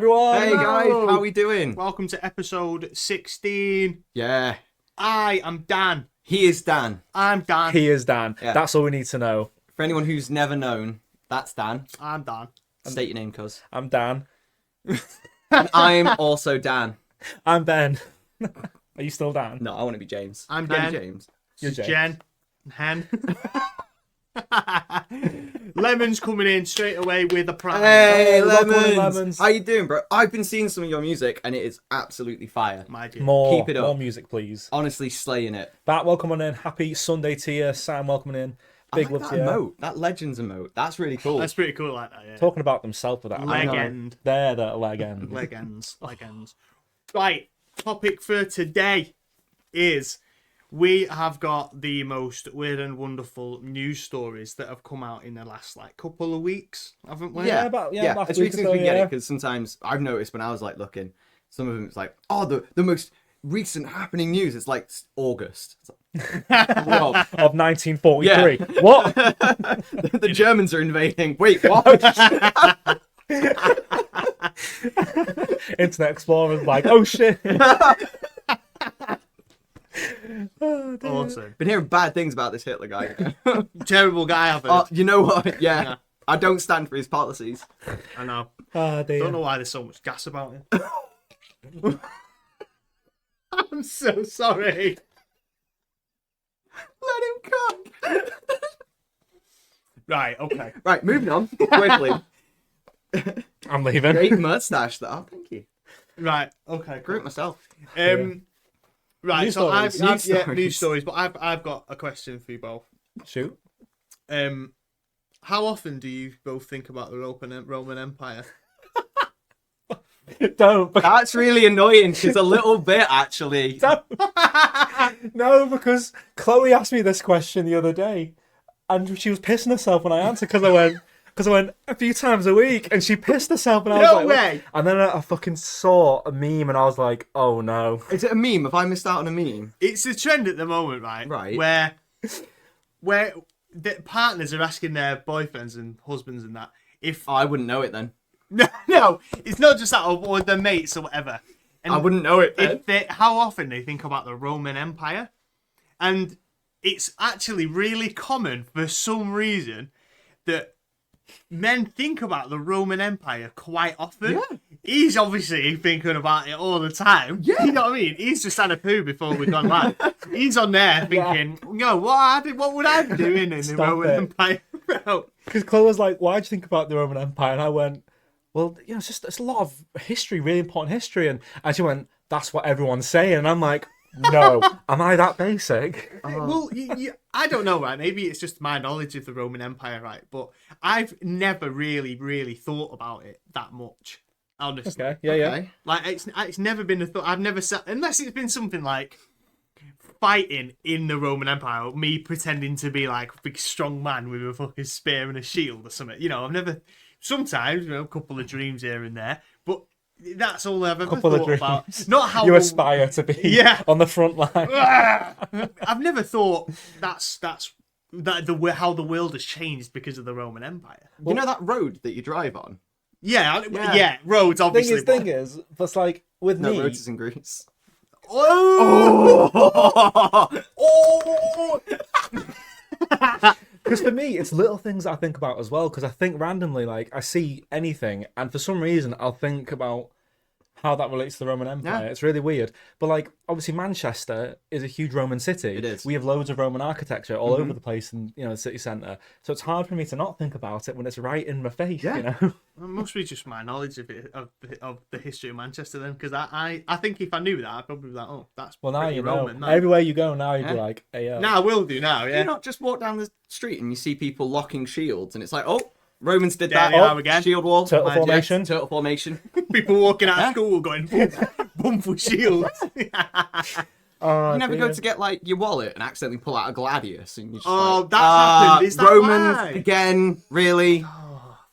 everyone! Hey guys, how we doing? Welcome to episode 16. Yeah. I am Dan. He is Dan. I'm Dan. He is Dan. Yeah. That's all we need to know. For anyone who's never known, that's Dan. I'm Dan. State your name, cuz. I'm Dan. And I'm also Dan. I'm Ben. Are you still Dan? No, I want to be James. I'm Can I Dan. be James. You're James. Jen. Hen. Lemon's coming in straight away with a prize. Hey, welcome in, Lemons. Lemons. How you doing, bro? I've been seeing some of your music, and it is absolutely fire. My dear. More, Keep it up. more music, please. Honestly, slaying it. Bat, welcome on in. Happy Sunday to you. Sam, welcome in. Big I love like to that you. emote. That Legends emote. That's really cool. That's pretty cool like that, yeah. Talking about themselves with that. Leg know. end. They're the leg end. Leg ends. Leg ends. Right. Topic for today is we have got the most weird and wonderful news stories that have come out in the last couple of weeks, haven't we? Yeah, last It's week or recently so, we get yeah. it because sometimes I've noticed when I was looking, some of them it's like, oh, the most recent happening news. It's like August. It's like, whoa. Of 1943. What? The Germans are invading. Wait, what? Internet Explorer's like, oh shit. Oh, dear. Awesome. Been hearing bad things about this Hitler guy. Terrible guy, I've heard. You know what? Yeah. Yeah. I don't stand for his policies. I know. Oh, dear. Don't know why there's so much gas about him. I'm so sorry. Let him cook. Right, okay. Right, moving on quickly. I'm leaving. Great mustache, though. Thank you. Right, okay. Great myself. Right, News so stories. news stories, but I've got a question for you both. Shoot. How often do you both think about the Roman Empire? Don't. That's really annoying because a little bit, actually. Don't. No, because Chloe asked me this question the other day, and she was pissing herself when I answered because I went a few times a week, and she pissed herself, and I was No like, way. And then I fucking saw a meme, and I was like, oh no. Is it a meme? Have I missed out on a meme? It's a trend at the moment, right? Right. Where the partners are asking their boyfriends and husbands and that if Oh, I wouldn't know it then. no, it's not just that or their mates or whatever. And I wouldn't know it then. how often they think about the Roman Empire, and it's actually really common for some reason that men think about the Roman Empire quite often. Yeah. He's obviously thinking about it all the time. Yeah. You know what I mean? He's just had a poo before we've gone live. He's on there thinking, what would I be doing in the Stop Roman it. Empire? Bro. Because Chloe was like, why'd you think about the Roman Empire? And I went, well, it's a lot of history, really important history. And she went, that's what everyone's saying. And I'm like, no, am I that basic? Well, I don't know, right? Maybe it's just my knowledge of the Roman Empire, right? But I've never really thought about it that much, honestly. Okay, yeah. Okay. Like, it's never been a thought. I've never sat, unless it's been something like fighting in the Roman Empire, or me pretending to be like a big strong man with a fucking spear and a shield or something. You know, I've never, sometimes, a couple of dreams here and there, but that's all I've ever Couple of thought dreams. about. Not how You aspire to be Yeah. on the front line. I've never thought that's how the world has changed because of the Roman Empire. You know that road that you drive on? Yeah, Yeah. roads obviously. Thing is, that's like with No, me. roads is in Greece. Oh! Because for me, it's little things I think about as well. Because I think randomly, like I see anything, and for some reason, I'll think about how that relates to the Roman Empire. Yeah. It's really weird. But like, obviously, Manchester is a huge Roman city. It is. We have loads of Roman architecture all over the place, in the city centre. So it's hard for me to not think about it when it's right in my face. Yeah. You know. It must be just my knowledge of it, of the history of Manchester then, because I think if I knew that, I'd probably be like, oh, that's Well, now pretty you know. Roman. That. Everywhere you go now, you'd be Yeah. like, hey, yo. Now I will do now, Do yeah. you not just walk down the street and you see people locking shields and it's like, oh, Romans did There that. they Oh, are again. Shield wall. Turtle Yes, formation. Turtle formation. People walking out Yeah. of school going, bum for shields. Oh, You never dear. go to get like your wallet and accidentally pull out a gladius and you're just Oh, like, that's happened. Is that Romans why? again, really?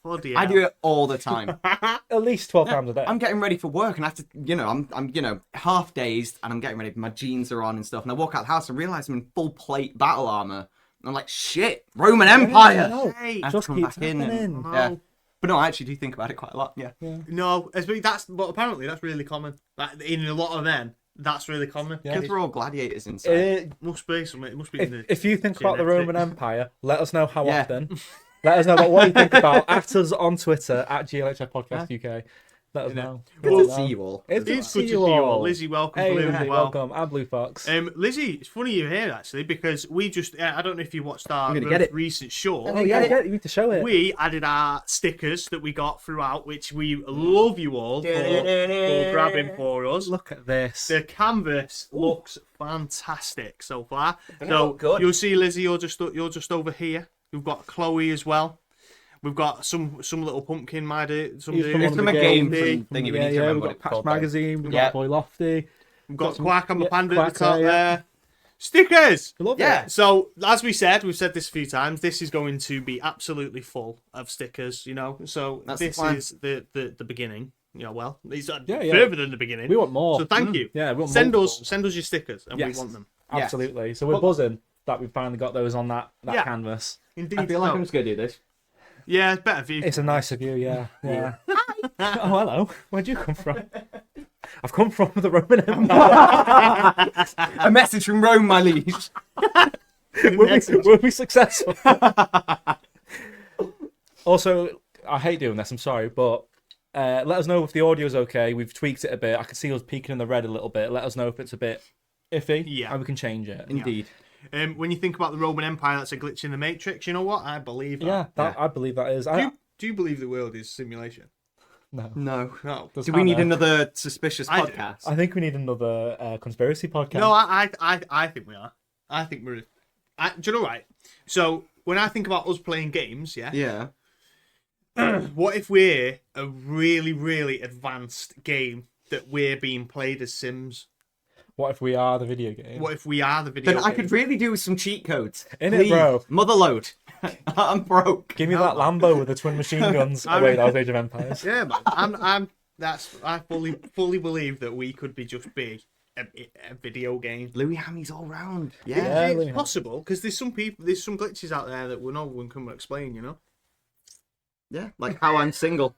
Bloody I hell. do it all the time. At least 12 times a day. I'm getting ready for work and I have to, I'm half dazed and I'm getting ready. My jeans are on and stuff. And I walk out the house and realize I'm in full plate battle armor. And I'm like, shit, Roman Empire. no. Hey, I have Just to come keeps back in. And, happening. no. yeah. But no, I actually do think about it quite a lot. Yeah. No, but apparently that's really common. Like, in a lot of men, that's really common. Yeah. Because we're all gladiators inside. It must be something. It must be. If you think about the Roman genetics. Empire, let us know how Yeah. often. Let us know about what you think about. At us on Twitter at GLHF Podcast UK. Let us know. Good Let to us see know. you all. It's good to It's see good to you see you all. all. Lizzie, welcome. Hey, Blue, Lizzie, well. welcome. I'm Blue Fox. Lizzie, it's funny you're here actually because we just, I don't know if you watched our gonna get it. recent show. Oh yeah, you need to show it. We added our stickers that we got throughout, which we love you all for grabbing for us. Look at this. The canvas looks fantastic so far. Doesn't it So look good? you'll see Lizzie, you're just over here. We've got Chloe as well. We've got some little pumpkin, my dude. Some He's dude. from one It's of from the a game games. thingy. We Yeah, need to yeah, remember we've what got it's Patch called, though. Magazine. We've Yeah. got Boy Lofty. We've got Quack and the Panda at Quack the top there, yeah. there. Stickers! We love Yeah. it. So, as we've said this a few times, this is going to be absolutely full of stickers, you know. So, That's the this plan. is the beginning. You know, well, it's Yeah, yeah. further than the beginning. We want more. So, thank you. Yeah, we want Send multiple. us your stickers, and Yes. we want them. Absolutely. So we're buzzing that we finally got those on that Yeah. canvas. Indeed. I feel like so. I'm just going to do this. Yeah, it's better view. It's a nicer view, yeah. Yeah. Oh, hello. Where'd you come from? I've come from the Roman Empire. A message from Rome, my liege. We'll be successful. Also, I hate doing this, I'm sorry, but let us know if the audio's okay. We've tweaked it a bit. I can see us peeking in the red a little bit. Let us know if it's a bit iffy, Yeah. and we can change it. Indeed. When you think about the Roman Empire, that's a glitch in the Matrix. You know what? I believe that. Yeah, I believe that is. Do you believe the world is simulation? No. No. No. Does Do we need Hannah? another suspicious I do. podcast? I think we need another conspiracy podcast. No, I think we are. I think we're. Do you know right? So when I think about us playing games, Yeah. what if we're a really, really advanced game that we're being played as Sims? What if we are the video game? What if we are the video Then I game? could really do with some cheat codes. Innit, Please. bro? Motherload. I'm broke. Give me that Lambo with the twin machine guns. Oh, wait, that was Age of Empires. Yeah, man. I fully believe that we could just be a video game. Louis Hammy's all round. Yeah, Yeah. It's Louis. possible because there's some glitches out there that no one can explain. You know. Yeah. Like how I'm single.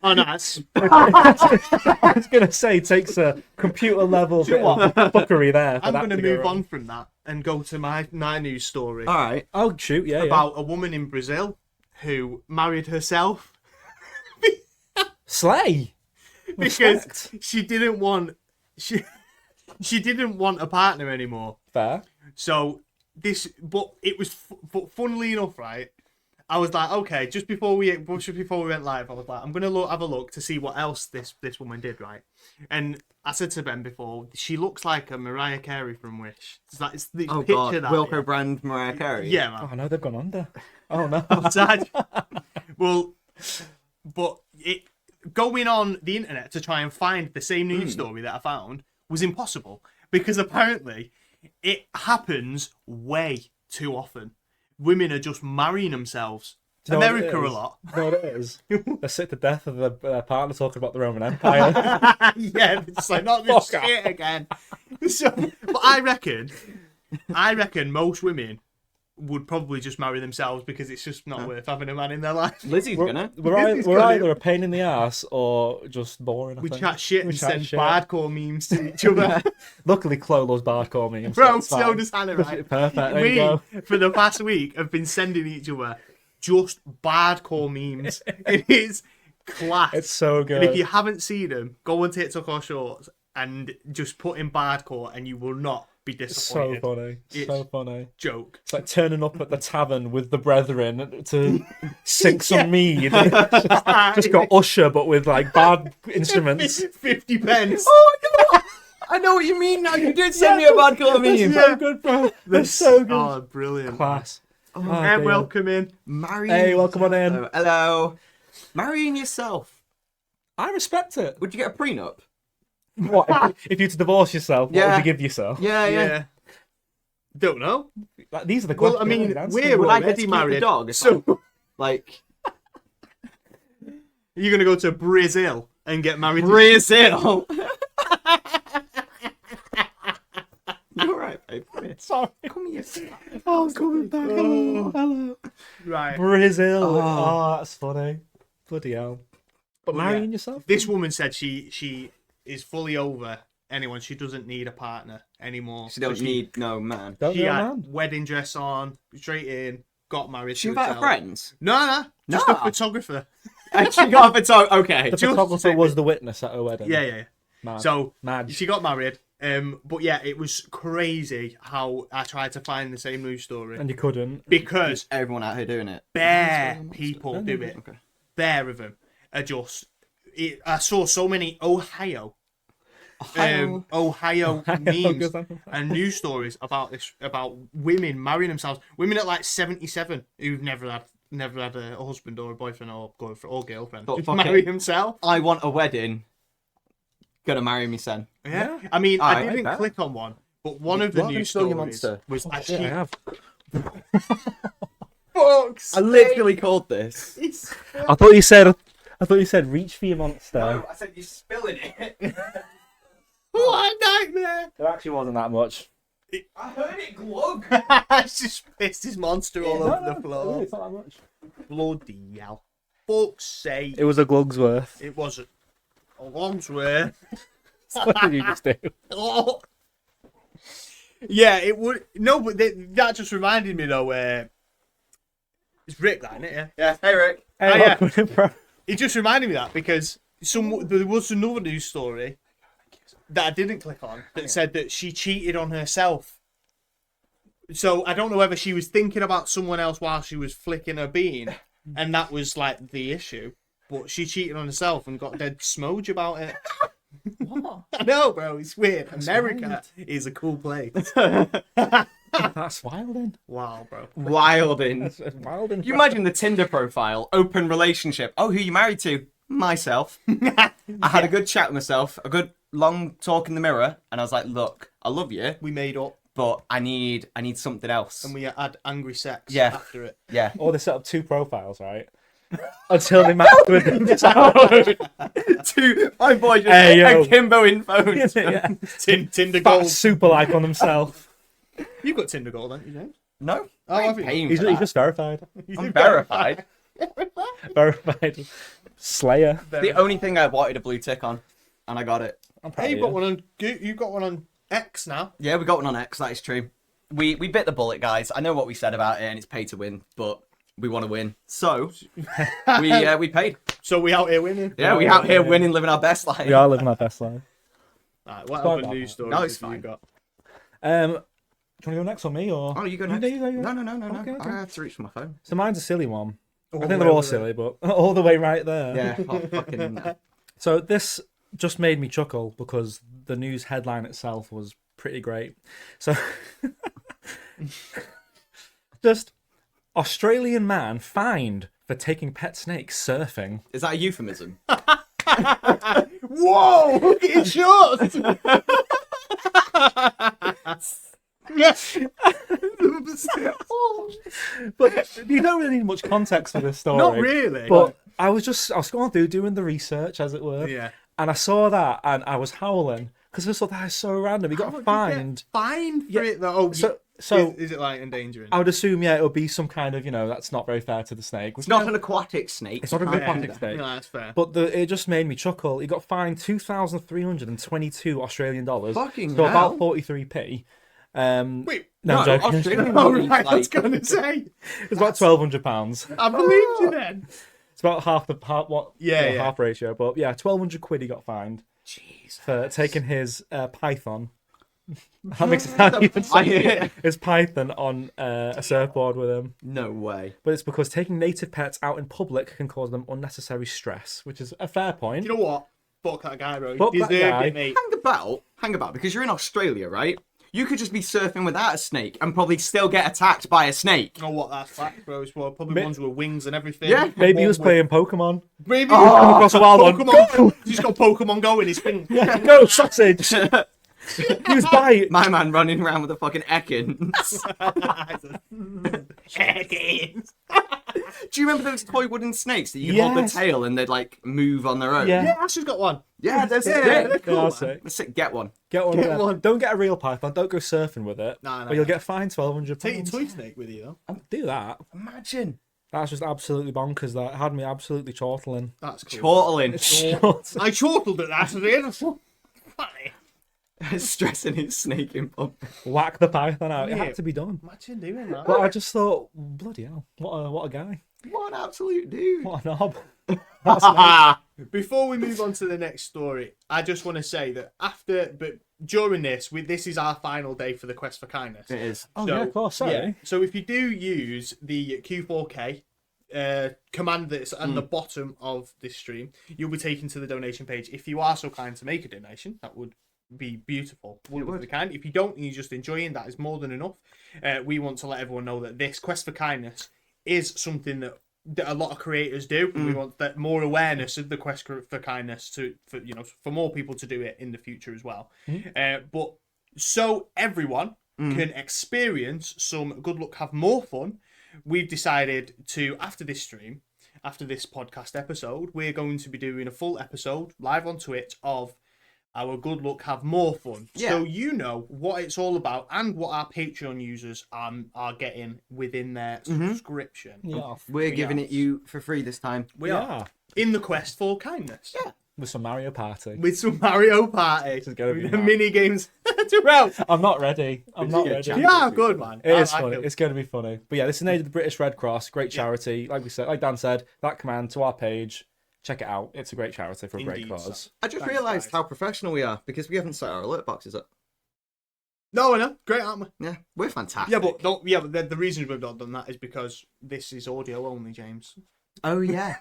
Oh no, that's I was going to say, takes a computer level bit of fuckery there. For I'm that going to go move wrong. on from that and go to my news story All right. Oh, shoot, yeah, about a woman in Brazil who married herself yeah. Slay! because Respect. she didn't want a partner anymore. Fair. So but it was, but funnily enough, right? I was like, okay, just before we went live, I was like, I'm gonna have a look to see what else this woman did, right? And I said to Ben before, she looks like a Mariah Carey from Wish. It's the Oh picture God. that. Wilco Brand, Mariah Carey. Yeah, man. Oh, no, they've gone under. Oh, no. Sad. Well, but going on the internet to try and find the same news story that I found was impossible because apparently it happens way too often. Women are just marrying themselves. Do you know what it America a is? lot. You know what it is? They're sick to death of their partner talking about the Roman Empire. Yeah, it's like not this Fuck shit again. So, but I reckon most women would probably just marry themselves because it's just not worth having a man in their life. Lizzie's gonna. We're either a pain in the ass or just boring. I We think. chat shit We and chat send shit. hardcore memes to each other. Luckily, Chloe loves bardcore memes. Bro, it's so fine. does Hannah, right? Perfect. There We, you go. for the past week, have been sending each other just hardcore memes. It is class. It's so good. And if you haven't seen them, go on TikTok or Shorts and just put in bardcore and you will not be so disappointed. funny. It's- So funny. Joke. It's like turning up at the tavern with the brethren to sink some Yeah. mead. Just got Usher, but with like bad instruments. 50 pence. Oh, you know what? I know what you mean now. You did send me a bad call meme. So good, bro. That's so good. Oh, brilliant. Class. Oh, And dear. welcome in. Marrying Hey, welcome on in. yourself. Hello. Marrying yourself. I respect it. Would you get a prenup? What? If you were to divorce yourself, what would Yeah. you give yourself? Yeah, yeah. Don't know. Like, these are the Well, questions. I mean, you answer. we're Would I get to already keep the married. dog? if So I- like you're going to go to Brazil and get married. Brazil. You're right, babe. Come here. Sorry. Come here. Oh, I'm coming back. Hello. Right. Brazil. Oh. Oh, that's funny. Bloody hell. But Well, marrying yeah. yourself? This woman said she is fully over anyone. She doesn't need a partner anymore. She don't So need no man. Don't She go, had man. wedding dress on, straight in, got married. She to invite her herself. friends. No, just Nah. a photographer. And she got a photographer. Okay. The Just photographer say- was the witness at her wedding. Yeah. Mad. So Mad. she got married. But yeah, it was crazy how I tried to find the same news story And you couldn't. because Everyone out here doing it. bare people do it. Okay. Bare of them are just. I saw so many Ohio memes and news stories about this, about women marrying themselves, women at like 77 who've never had a husband or a boyfriend or girlfriend, But just fuck marry it. himself. I want a wedding. Gonna marry me, son. Yeah, I mean, I Alright, didn't bet. click on one, but one of the What? news Show your stories monster. was Oh, shit, I have. I literally called this. I thought you said reach for your monster. I said you're spilling it. What a nightmare! There actually wasn't that much. I heard it glug. It's just pissed his monster all over the floor. It's not that much. Bloody hell. Fuck's sake. It was a glug's worth. It wasn't a long's worth. What did you just do? Oh. Yeah, it would. No, but that just reminded me though. It's Rick, that isn't it? Yeah. Yeah. Hey, Rick. Hey, yeah. welcome, bro. It just reminded me of that because there was another news story that I didn't click on that said that she cheated on herself. So I don't know whether she was thinking about someone else while she was flicking her bean, and that was like the issue. But she cheated on herself and got dead smoge about it. What? I know, bro. It's weird. America is a cool place. That's wilding. Wow, bro. Wilding. That's wilding. You imagine the Tinder profile, open relationship. Oh, who you married to? Myself. I had a good chat with myself, a good long talk in the mirror, and I was like, look, I love you, We made up but I need something else. and we had angry sex Yeah. after it. Yeah. Or they set up two profiles, right? Until they matched with themselves. My boy just Hey, yo. akimbo in phones. Yeah. Tinder Fat gold. super like on himself. You've got Tinder gold, haven't you, James? No. Oh, I have ain't you? paying He's for that. just verified. I'm verified. Verified. Slayer. The only thing I wanted a blue tick on, and I got it. I'm proud Hey, of you've got you. one on. You've got one on X now. Yeah, we got one on X. That is true. We bit the bullet, guys. I know what we said about it, and it's pay to win, but we want to win, so we paid. So we out here winning. Yeah, we out here winning, living our best life. We are living our best life. Right, what Sorry other about news that. stories No, it's have you fine. got? Do you want to go next on me or? Oh, you go No, next. you go. No. Okay. I have to reach for my phone. So mine's a silly one. I think where they're all were they? silly, but all the way right there. Yeah, fucking. So this just made me chuckle because the news headline itself was pretty great. So just Australian man fined for taking pet snakes surfing. Is that a euphemism? Whoa! Look at his shorts. But you don't really need much context for this story. Not really. But I was going through doing the research, as it were. Yeah. And I saw that and I was howling because I thought that is so random. He How got much fined. Fined for Yeah, it though. Oh, So is it like endangering? I would assume, yeah, it would be some kind of, that's not very fair to the snake. It's not an aquatic snake. It's not an Can't aquatic do that. snake. No, that's fair. But it just made me chuckle. He got fined 2,322 Australian dollars. Fucking so hell. about 43p. Wait, No, I'm No, joking. Australian oh, money's right, I was like- gonna say. It's about £1,200. I believed you then. It's about half Yeah. half ratio. But yeah, 1,200 quid he got fined Jeez. for taking his python. That makes it sound even funnier. His python on a surfboard with him. No way. But it's because taking native pets out in public can cause them unnecessary stress, which is a fair point. You know what? Fuck that guy, bro. Fuck He that deserved guy. it, mate. Hang about, because you're in Australia, right? You could just be surfing without a snake and probably still get attacked by a snake. You know what? That's fact, bro. It's probably Ma- ones with wings and everything. Yeah. Maybe he was One playing Pokemon. Maybe Come across a wild one. Pokemon. He's got Pokemon Go in his thing. Go, sausage! Use bite! My man running around with a fucking Ekans. Do you remember those toy wooden snakes that you could hold the Yes. tail and they'd like move on their own? Yeah. Yeah, Ash has got one. Yeah, that's they're sick. cool, They are man. sick. That's sick. Get one. Get one. Get yeah. one. Don't get a real python. Don't go surfing with it. No, Or you'll get fined £1,200. Take your toy snake with you, though. Do that. Imagine. That's just absolutely bonkers. That had me absolutely chortling. That's cool. Chortling. I chortled at that. That's funny. Stressing his snake in pump. Whack the python out. It Yeah. had to be done. Imagine doing that. But I just thought, bloody hell, what a guy. What an absolute dude. What a knob. Before we move on to the next story, I just want to say that during this, this is our final day for the Quest for Kindness. It is. Oh, yeah, of course, sorry. So if you do use the Q4K command that's on the bottom of this stream, you'll be taken to the donation page. If you are so kind to make a donation, that would be beautiful. Wonderfully kind. If you don't and you're just enjoying, that is more than enough. We want to let everyone know that this Quest for Kindness is something that a lot of creators do. We want that more awareness of the Quest for Kindness for more people to do it in the future as well. But so everyone can experience some good luck, have more fun, we've decided to, after this stream, after this podcast episode, we're going to be doing a full episode live on Twitch of our good luck, have more fun. Yeah. So you know what it's all about and what our Patreon users are getting within their subscription. Yeah. We're giving it you for free this time. We are in the quest for kindness. Yeah. With some Mario Party. With some Mario Party. is gonna be With the mad. mini games throughout. I'm not ready. I'm not you get ready. chat? Yeah, good man. It is I funny. like It's going to be funny. But yeah, this is named the British Red Cross. Great charity. Like we said, like Dan said, that command to our page. Check it out. It's a great charity for a great Indeed, cause. so. I just Thanks, realised guys. how professional we are because we haven't set our alert boxes up. No, I know. Great, aren't we? Yeah, we're fantastic. Yeah, but don't. Yeah, but the reason we've not done that is because this is audio only, James. Oh yeah.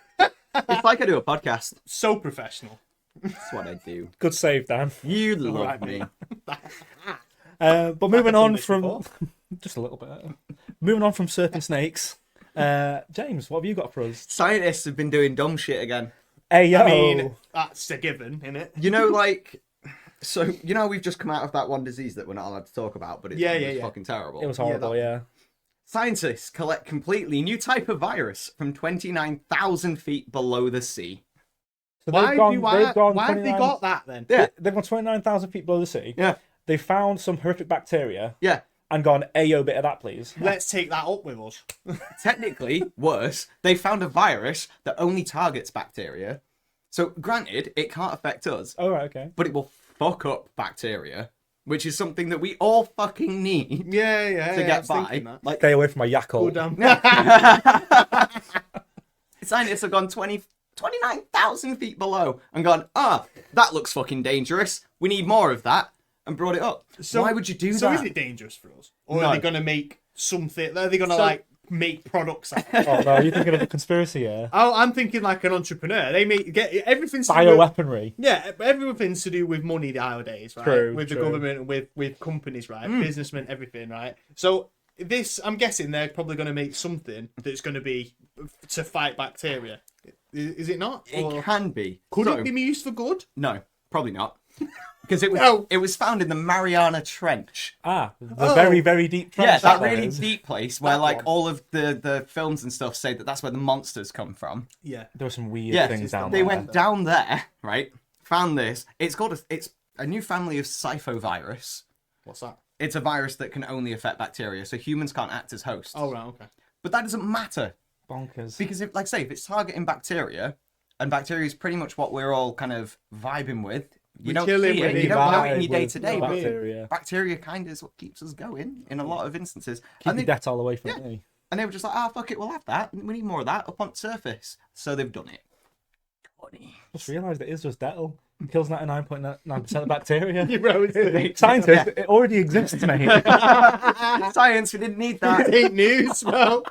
It's like I do a podcast. So professional. That's what I do. Good save, Dan. You love Alright, me. But moving done on this from before. just a little bit. Moving on from surfing snakes. James, what have you got for us? Scientists have been doing dumb shit again. Hey yo. I mean, that's a given, isn't it? You know, like, so you know we've just come out of that one disease that we're not allowed to talk about, but it's Yeah. fucking terrible. it was horrible. Yeah. Scientists collect completely new type of virus from 29,000 feet below the sea. So Why have they 29 got that then? Yeah, They've gone 29,000 feet below the sea. yeah, They found some horrific bacteria yeah. and gone, "Ayo, bit of that, please." Let's take that up with us. Technically, worse, they found a virus that only targets bacteria. So, granted, it can't affect us, Oh right, okay. but it will fuck up bacteria, which is something that we all fucking need Yeah. to I get was by. thinking that. Like, Stay away from my yak Oh, hole. damn. scientists have gone 29,000 feet below and gone, that looks fucking dangerous. We need more of that, and brought it up. So, why would you do so that? is it dangerous for us? Or No. are they going to make something? Are they going to, So- make products out of it? Oh no, you're thinking of a conspiracy here. Oh, I'm thinking like an entrepreneur. They get everything's to do with, Bioweaponry. yeah, everything's to do with money nowadays, right? True, with the true. government and with companies, right? Businessmen, everything, right? So this, I'm guessing they're probably going to make something that's going to be to fight bacteria. Is it not? It Or can be. could So- it be used for good? No, probably not. Because it was No. it was found in the Mariana Trench. The Oh. very, very deep trench. Yeah, that one really is. deep place where That like one. all of the films and stuff say that that's where the monsters come from. Yeah. There were some weird Yeah, things down they there. went down there, right? Found this. It's a new family of Syphovirus. What's that? It's a virus that can only affect bacteria, so humans can't act as hosts. Oh, right, okay. But that doesn't matter Bonkers. because if, like, say, if it's targeting bacteria, and bacteria is pretty much what we're all kind of vibing with. You We're don't chilling see with it. it. You don't know it in Vibe your day with to day. But bacteria. bacteria kind of is what keeps us going in a lot of instances. Keep And the they, debt all away from me. and they were just like, fuck it, we'll have that. We need more of that up on the surface. So they've done it. Funny. Just realised it is just Dettol. It kills 99.9% of bacteria. You wrote it. Scientists, it already exists, mate. Science, we didn't need that. It ain't news, bro.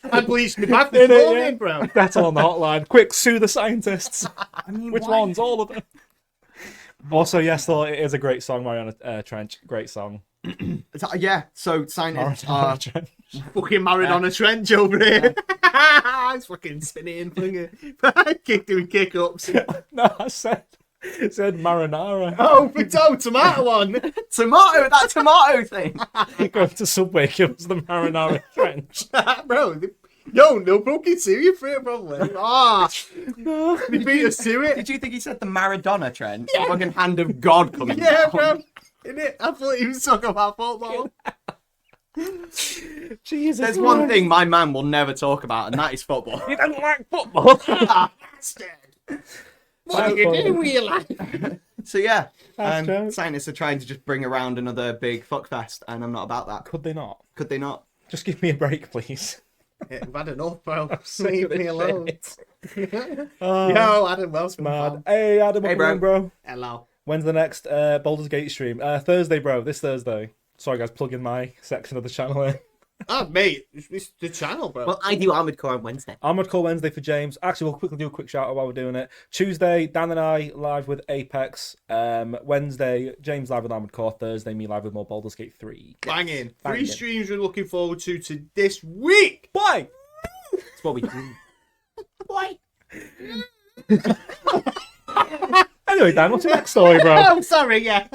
I'm bleaching the bath In this it, morning, yeah. bro. Dettol on the hotline. Quick, sue the scientists. I mean, Which why? ones? All of them. Also, yes, though, it is a great song, Mariana Trench. Great song. Yeah, so scientists Mariana are... Trench. Fucking married on a trench over here. It's fucking spinning, doing kick ups. No, I said marinara. Oh, tomato one. Tomato, that tomato thing. Going to Subway, give us the marinara trench. Bro, Yo, no fucking sue you for it, probably. Ah, they beat us to it. Did you think he said the Maradona trend? Yeah. Fucking hand of God coming Yeah, down. bro. Innit? I thought he was talking about football. Jesus. There's one thing my man will never talk about, and that is football. You don't like football. What do you do with your life? So yeah, That's true. scientists are trying to just bring around another big fuckfest, and I'm not about that. Could they not? Could they not? Just give me a break, please. Yeah, I've had enough, bro. sick Leave of this me alone. shit. Yo, Adam, what's Mad. Hey, Adam, Hey, hey, bro. bro. Hello. When's the next Baldur's Gate stream? Thursday, bro. This Thursday. Sorry, guys, plug in my section of the channel here. Oh, mate, it's the channel, bro. Well, I do Armored Core on Wednesday. Armored Core Wednesday for James. Actually, we'll quickly do a quick shout out while we're doing it. Tuesday, Dan and I live with Apex. Wednesday, James live with Armored Core. Thursday, me live with more Baldur's Gate 3. Banging. Banging. 3 streams we're looking forward to this week. Bye! That's what we do. Why? Anyway, Dan, what's your next story, bro? Oh, sorry, yeah.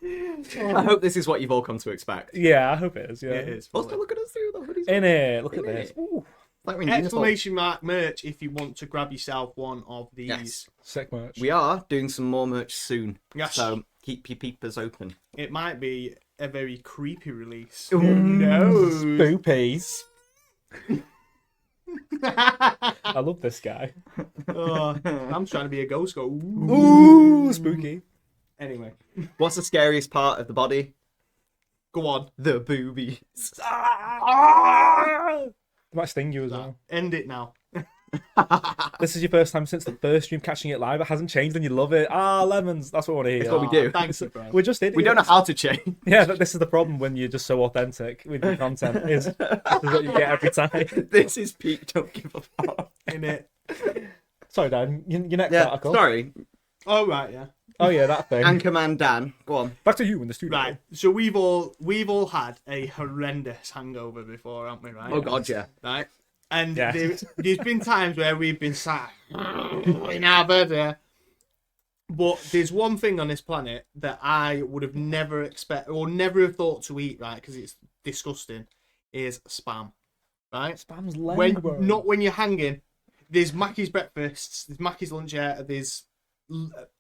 I hope this is what you've all come to expect. Yeah, I hope it is. Yeah, It is. Also, look at us through the hoodies. In it. Look at In this. it. Ooh, Like we're in uniform. Exclamation mark merch if you want to grab yourself one of these. Yes. sick merch. We are doing some more merch soon. Yes. So keep your peepers open. It might be a very creepy release. No. Spoopies. I love this guy. Oh, I'm trying to be a ghost. Go. Ooh. Ooh, spooky. Anyway, What's the scariest part of the body? go on. The boobies. It might sting you as well. End it now. This is your first time since the first stream catching it live. It hasn't changed and you love it. Ah, lemons. That's what I want to hear. It's what we do. Thank you, bro. We're just idiots. We don't know how to change. Yeah, this is the problem when you're just so authentic with your content. This is what you get every time. This is peak. Don't give a fuck. In it. Sorry, Dan. Your next Yeah. article. Sorry. Oh right, yeah. Oh yeah, that thing. Anchorman Dan. Go on. Back to you in the studio. Right. So we've all had a horrendous hangover before, haven't we? Right. Oh God, yeah. Right. And Yeah. there's been times where we've been sat in our bed here. But there's one thing on this planet that I would have never never have thought to eat, right? Because it's disgusting. Is spam, right? Spam's lame, When bro. not when you're hanging. There's Mackey's breakfasts. There's Mackey's lunch. Yeah. There's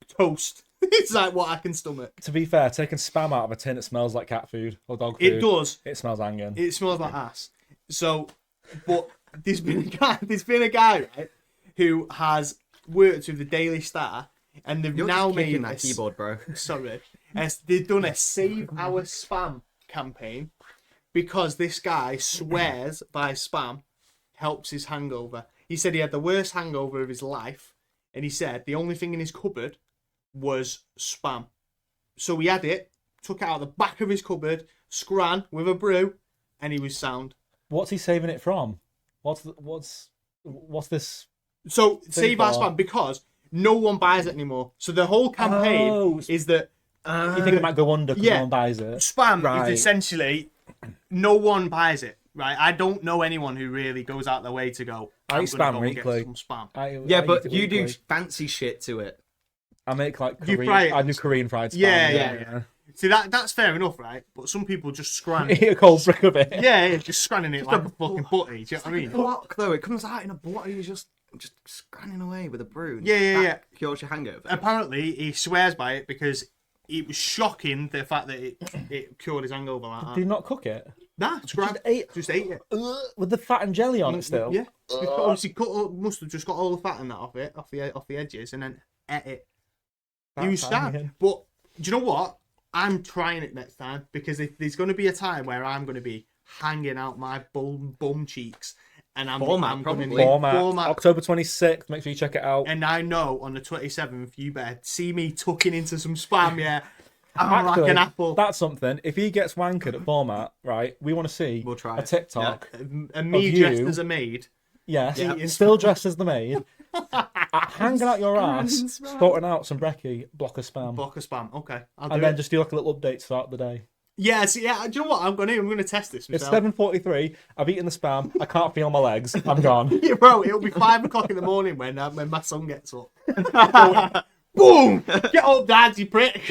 toast. It's like what I can stomach. To be fair, taking spam out of a tin, it smells like cat food or dog food. It does. It smells hanging. It smells like ass. So, but there's been a guy right who has worked with the Daily Star, and they've You're now just kicking made that keyboard, bro. Sorry, they've done a Save Our Spam campaign because this guy swears by spam helps his hangover. He said he had the worst hangover of his life, and he said the only thing in his cupboard was spam. So he had it, took it out of the back of his cupboard, scran with a brew, and he was sound. What's he saving it from? What's this? So Save Our for? Spam because no one buys it anymore. So the whole campaign Oh, is that You think it might go under because yeah. no one buys it? spam Right. is essentially no one buys it. Right? I don't know anyone who really goes out their way to go. I I'm eat gonna spam go and get weekly. some spam. Yeah, I but eat it you do weekly. fancy shit to it. I make like You Korean. fry it. I do Korean fried spam. Yeah. See that's fair enough, right? But some people just scran. Eat a cold brick of it. yeah, just scranning it like a fucking butty. Do you know what I mean? Block though, it comes out in a block. You just scanning away with a brew. Yeah. That cures your hangover. Apparently, he swears by it because it was shocking the fact that it cured his hangover like Do that. you not cook it? Nah, scran. Just ate it. With the fat and jelly on it still? Yeah. Obviously, must have just got all the fat and that off it, off the edges, and then ate it. He was sad. hanging. But do you know what? I'm trying it next time because if there's going to be a time where I'm going to be hanging out my bum cheeks, and I'm Format, gonna probably. need Format. October 26th. Make sure you check it out. And I know on the 27th, you better see me tucking into some spam, yeah. I'm like Actually, an apple. That's something. If he gets wankered at format, right, we want to see We'll try a it. TikTok. And me of dressed you. as a maid. Yes, Yeah. still dressed as the maid, hanging out your ass, sorting out some brekkie, block of spam, Block of spam. Okay, I'll do and it. then just do like a little update throughout the day. Yeah, see, yeah. Do you know what? I'm gonna test this It's myself. 7:43. I've eaten the spam. I can't feel my legs. I'm gone. Yeah, bro, it'll be 5 o'clock in the morning when my son gets up. Boom! Get up, Dad, you prick.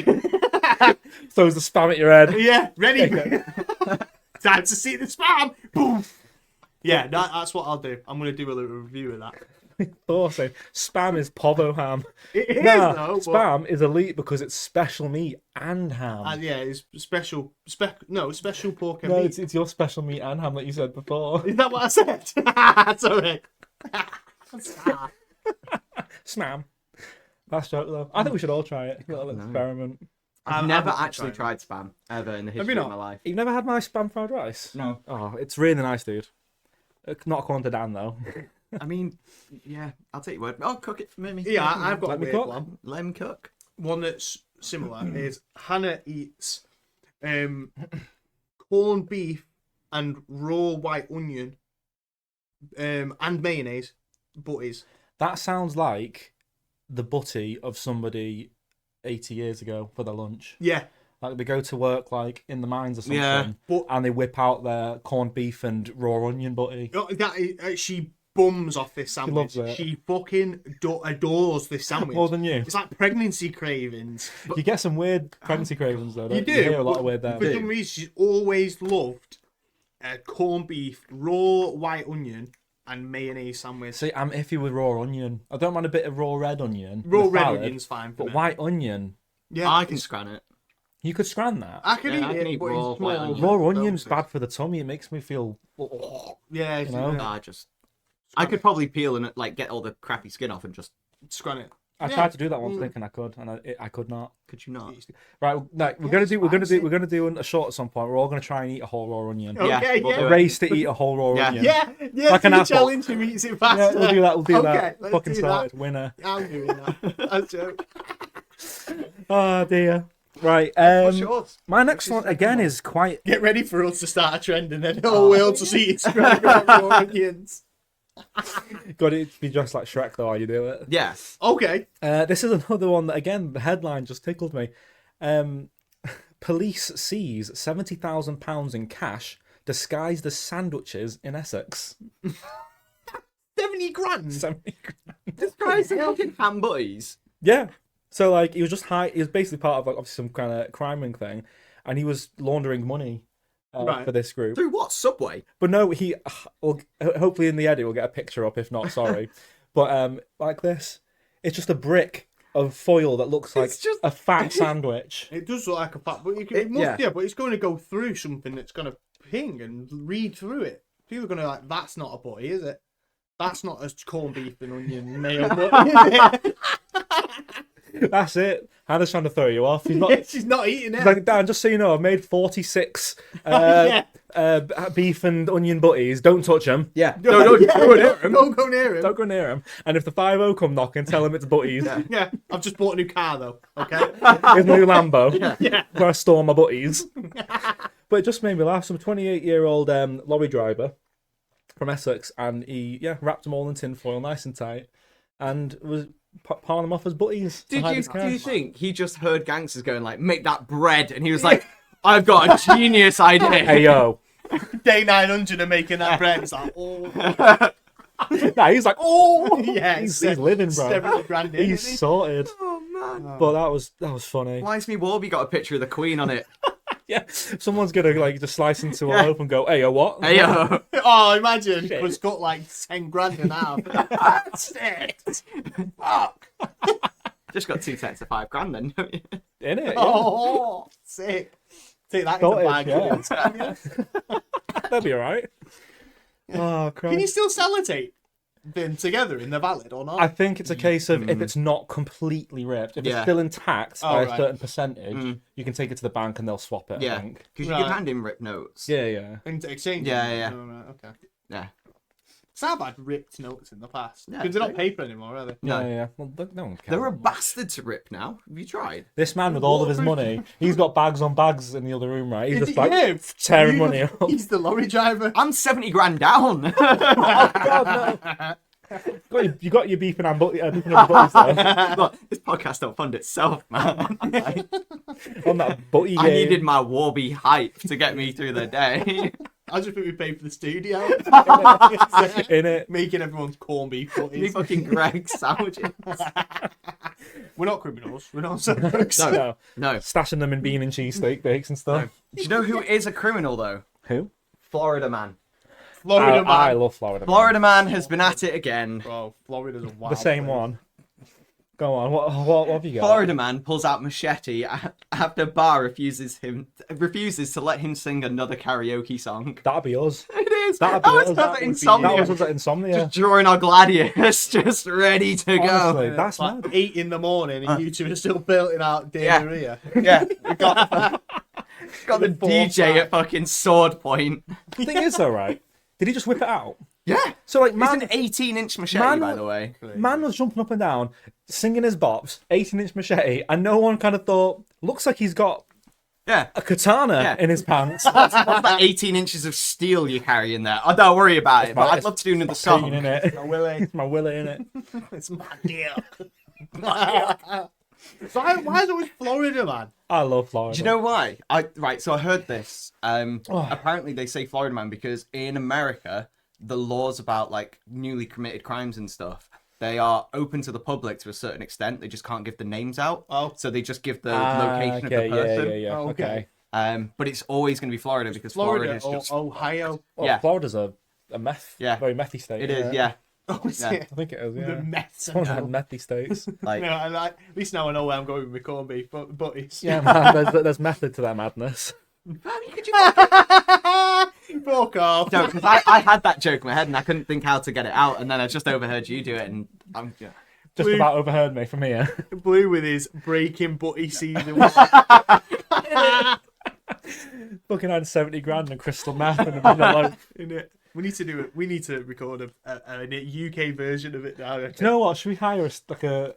Throws the spam at your head. Yeah, ready. Time to see the spam. Boom. Yeah, that's what I'll do. I'm going to do a little review of that. Also, spam is povo ham. It is, Nah, though. spam is elite because it's special meat and ham. Yeah, it's special pork and No, meat. it's your special meat and ham that you said before. Is that what I said? Sorry. Spam. That's joke though. I think we should all try it. A little experiment. I've I'm never not actually trying. tried spam ever in the Have history you of not? my life. You've never had my spam fried rice? No. Oh, it's really nice, dude. Not according to Dan though. I mean, yeah, I'll take your word. Oh, cook it for me. Yeah, I've got Let a me weird cook. one. Let him cook. One that's similar is Hannah eats corned beef and raw white onion and mayonnaise, butties. That sounds like the butty of somebody 80 years ago for their lunch. Yeah, Like they go to work like in the mines or something, Yeah. But- and they whip out their corned beef and raw onion butty. she bums off this sandwich. loves it. She fucking adores this sandwich. More than you. It's like pregnancy cravings. You get some weird pregnancy cravings though. You Don't do. You hear a lot but of weird there. For some reason, she's always loved corned beef, raw white onion, and mayonnaise sandwich. See, I'm iffy with raw onion. I don't mind a bit of raw red onion. Raw with red salad, onion's fine for but me. white onion, Yeah, I can scran it. you could scran that. I can Yeah, eat I can it, eat but raw it's white more- onion. Raw onion's bad for the tummy. It makes me feel. Yeah, You know? I could probably peel and like get all the crappy skin off and just. scran it. I Yeah. tried to do that once, thinking I could, and I could not. Could you not? Right, no, we're gonna do a short at some point. We're all gonna try and eat a whole raw onion. Okay, Yeah, we'll yeah. do A it. race to eat a whole raw Yeah. onion. Yeah, Like an do the apple. challenge who eats it faster. Yeah, we'll do that. We'll do Okay, that. let's Fucking do started. that. Winner. I'm doing that. That's a joke. Oh dear. Right. What's yours? My next one again is quite. Get ready for us to start a trend and then the whole world to see it's scraping up raw onions. Got it to be just like Shrek though. While you do it. Yes. Okay. This is another one that again the headline just tickled me. Police seize £70,000 in cash disguised as sandwiches in Essex. 70 grand. 70 grand. This guy's helping ham butties. Yeah. So like he was just high. He was basically part of like obviously some kind of crime ring thing, and he was laundering money Right. for this group. Through what? Subway? But no, he. Well, hopefully in the edit we'll get a picture up. If not, sorry. But like this, it's just a brick of foil that looks like It's just- a fat sandwich. It does look like a fat, but it must, yeah. yeah, but it's going to go through something that's going to ping and read through it. People are going to like, that's not a butty, is it? That's not a corned beef and onion mayo butty, is it? That's it. Hannah's trying to throw you off. He's not. She's not eating it. Like, Dan, just so you know, I've made 46 Yeah. beef and onion butties. Don't touch them. Yeah. Don't go near him. Don't go near them. And if the 5-0 come knocking, tell them it's butties. Yeah, I've just bought a new car though. Okay. Here's my new Lambo. Yeah. Where I store my butties. But it just made me laugh. Some 28-year-old lorry driver from Essex, and he wrapped them all in tin foil, nice and tight, and was palming them off as butties. to hide his Do you cash. think he just heard gangsters going like, make that bread, and he was like, I've got a genius idea. Hey yo. Day 900 and making that bread. It's like, oh, Nah, he's like, oh yeah, he's living, bro. 70 grand in, He's isn't he? sorted. Oh man. But that was funny. Why is me Warby got a picture of the Queen on it? Yeah, someone's gonna like just slice into a loaf and go, "Hey, yo, what?" Hey yo. Oh, imagine Shit. it was got like 10 grand in half. That's it. Fuck. Just got 2 sets of $5,000 then, don't you? In it, yeah. Oh, sick. Take that in Sorted, the bag. yeah. Yeah. That'd be alright. Oh, Christ. Can you still sellotape them together in the valid or not? I think it's a case of if it's not completely ripped, if it's Yeah. still intact Oh, by a right. certain percentage, you can take it to the bank and they'll swap it. I Yeah. think. Because you Right. can hand in rip notes. Yeah, yeah. Into exchange? Yeah, yeah. Oh, right, okay. Yeah. So I've had ripped notes in the past. Yeah, Because they're not true. paper anymore, are they? No. Yeah, yeah. Well, no one cares. They're a bastard to rip now. Have you tried? This man with all of his money, he's got bags on bags in the other room, right? He's Is just it like you? tearing money up. He's the lorry driver. I'm 70 grand down. God, no. You got your beef and beef and butties there. Look, this podcast don't fund itself, man. On that butty game. I needed my Warby hype to get me through the day. I just think we paid for the studio. in it. Making everyone's corned beef Me butties. fucking Greg sandwiches. We're not criminals. We're not crooks. No. No. Stashing them in bean and cheese steak bakes and stuff. Do you know who is a criminal though? Who? Florida man. Florida I man. love Florida. Florida man has been at it again. Bro, Florida's a wild The same place. one. Go on. What have you got? Florida man pulls out machete after bar refuses to let him sing another karaoke song. That'd be us. It is. That'd be That us. was That us at would be Insomnia. That was us at Insomnia. Just drawing our gladiators, just ready to go. Honestly, that's Like mad. 8 in the morning and you two are still belting out Maria. Yeah, we got the The DJ 4-5. at fucking sword point. The thing is, though, right? Did he just whip it out? Yeah. So, like, It's man, an 18-inch machete, Man- by the way. man was jumping up and down, singing his bops, 18-inch machete, and no one kind of thought, looks like he's got Yeah. a katana Yeah. in his pants. What's that 18 inches of steel you carry in there? Oh, don't worry about it, but I'd love to do another Pain song. in it. My Willie. My willy in it. It's my dear. Why is it with Florida, man? I love Florida. Do you know why? So I heard this. Apparently, they say Florida man because in America, the laws about like newly committed crimes and stuff, they are open to the public to a certain extent. They just can't give the names out. Oh. So they just give the location of the person. Yeah. Oh, Okay. okay. But it's always going to be Florida because Florida is just. Ohio. Well, Yeah. Florida's a meth, Yeah. very methy state. It is, yeah. Oh, is Yeah. it? I think it is, The yeah. mess. It's one of the methy states. Like, No, at least now I know where I'm going with my corned beef, but it's... Yeah, man, there's method to that madness. could you Fuck off. No, because I had that joke in my head and I couldn't think how to get it out, and then I just overheard you do it, and I'm Just Blue- about overheard me from here. Blue with his breaking butty season. Fucking had 70 grand and crystal meth and a like, Innit? We need to do it. We need to record a UK version of it now. do you know what? Should we hire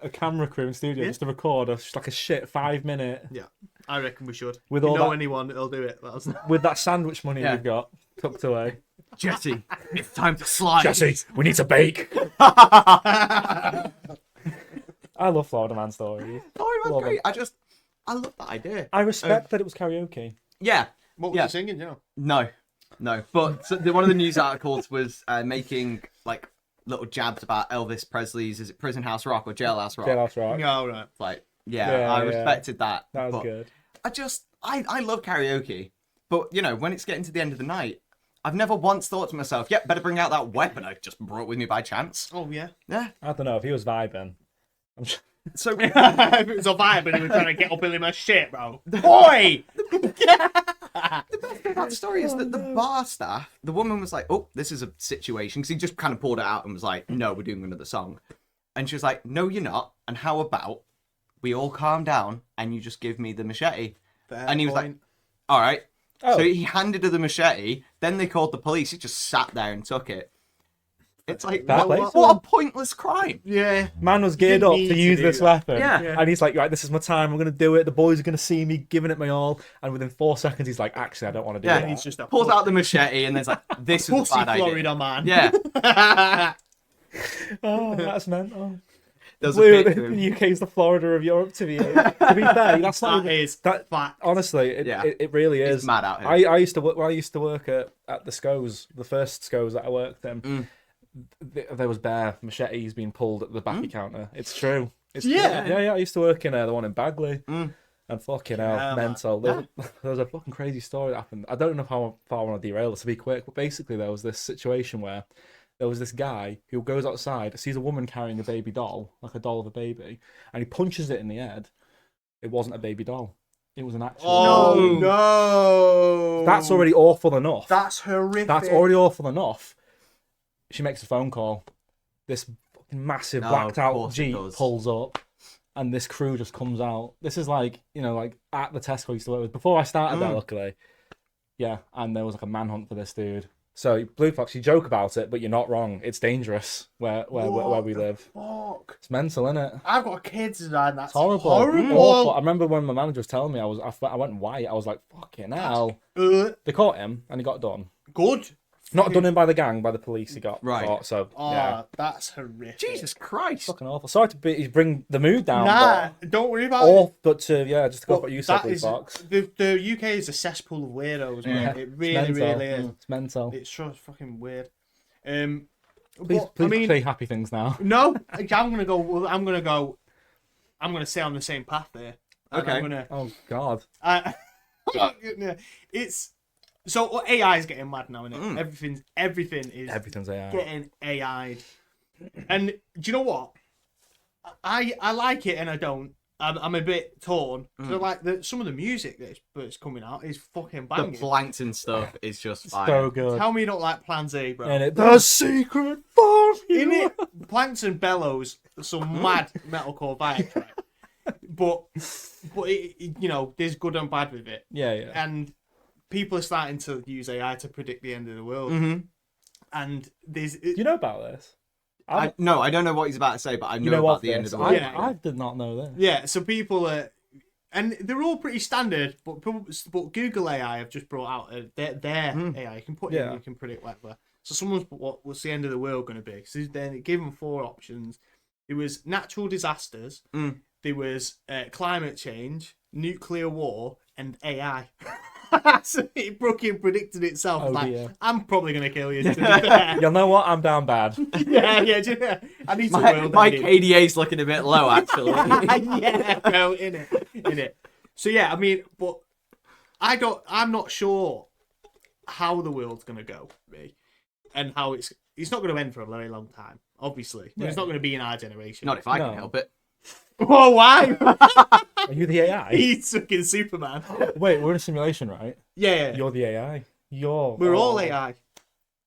a camera crew in studio Yeah. just to record a shit 5-minute Yeah, I reckon we should. With if all you know that- anyone that'll do it, let us know. with that sandwich money Yeah. we've got tucked away? Jesse. It's time to slide. Jesse, we need to bake. I love Florida man stories. Florida man's Love great. it. I love that idea. I respect that it was karaoke. Yeah. What was Yeah. you singing? You know. No. But one of the news articles was making like little jabs about Elvis Presley's is it Prison House Rock or Jailhouse Rock? Jailhouse Rock. No, right. Like, Yeah, I yeah. respected that. That was but good. I love karaoke, but you know when it's getting to the end of the night, I've never once thought to myself, "Yep, better bring out that weapon I just brought with me by chance." Oh yeah. Yeah. I don't know if he was vibing. I'm sure. So If it was a vibe and he was trying to get up in my shit, bro. Boy. that story is that the bar staff, the woman was like, "Oh, this is a situation," because he just kind of pulled it out and was like, "No, we're doing another song," and she was like, "No, you're not. And how about we all calm down and you just give me the machete?" And he was like, "All right." Oh. So he handed her the machete. Then they called the police. He just sat there and took it. It's like, Fair play. what a pointless crime. yeah. Man was geared didn't up need to to use do this that. weapon. Yeah. And he's like, right, this is my time. I'm going to do it. The boys are going to see me giving it my all. And within 4 seconds, he's like, actually, I don't want to do Yeah. that. And he's just a Pulls out the machete and there's like, this is a pussy bad idea. Florida man. Yeah. Oh, that's mental. There's a Blue, bit of him. the UK is the Florida of Europe, to be fair. That's not That is that. fact. Honestly, it really is. It's mad out here. I used to work. When I used to work at the SCOs, the first SCOs that I worked in. There was bare machetes being pulled at the backy counter. It's true. It's Yeah. yeah. I used to work in the one in Bagley, and fucking hell, Yeah, man. mental. There was a fucking crazy story that happened. I don't know how far I want to derail this to be quick, but basically there was this situation where there was this guy who goes outside, sees a woman carrying a baby doll, like a doll of a baby, and he punches it in the head. It wasn't a baby doll. It was an actual. Oh doll. no. That's already awful enough. That's horrific. That's already awful enough. She makes a phone call. This fucking massive Oh, blacked of out course it Jeep does. pulls up, and this crew just comes out. This is like, like at the Tesco I used to work with before I started there, luckily. Yeah, and there was like a manhunt for this dude. So Blue Fox, you joke about it, but you're not wrong. It's dangerous where we live. Fuck. It's mental, isn't it? I've got kids and that's It's horrible. horrible. Awful. I remember when my manager was telling me, I went white. I was like, fucking hell. They caught him and he got done. Good. Not done in by the gang, by the police. He got Right. caught. So Oh, yeah, that's horrific. Jesus Christ. fucking awful. Sorry to bring the mood down. Nah, don't worry about it. But just to go off what you said, That Blue is Fox. the UK is a cesspool of weirdos, man. Yeah. It It's really, mental. really is. It's mental. It's so fucking weird. Please, But, please I mean, say happy things now. no, I'm gonna go. I'm gonna stay on the same path there. And Okay. I'm gonna. Oh God. It's So AI is getting mad now, isn't it? Everything is Everything's AI. getting AI'd. And do you know what? I like it and I don't. I'm a bit torn. So like some of the music that's coming out is fucking The banging. Plankton stuff is just fire. So good. Tell me you don't like Plan Z, bro. And it the secret formula. In it, Plankton bellows some mad metalcore vibe track. But it, you know, there's good and bad with it. Yeah, yeah. And people are starting to use AI to predict the end of the world. And there's Do you know about this? No, I don't know what he's about to say, but I know, You know about of the end of this? the world. Yeah. I did not know this. yeah, so people are, and they're all pretty standard, but Google AI have just brought out their AI. You can put in, you can predict whatever. So someone's put what's the end of the world going to be? So then they give them 4 options. There was natural disasters. There was climate change, nuclear war, and AI. So it fucking predicted itself. Oh, like, dear. I'm probably going to kill you. To be fair. You'll know what? I'm down bad. yeah. I need to My KDA's looking a bit low, actually. yeah, bro, in it. So yeah, I mean, but I'm not sure how the world's gonna go, really, and how it's not gonna end for a very long time. Obviously, it's not gonna be in our generation. Not if I No. can help it. Oh, why? Are you the AI? He's fucking Superman. Wait, we're in a simulation, right? Yeah. You're the AI. We're all AI.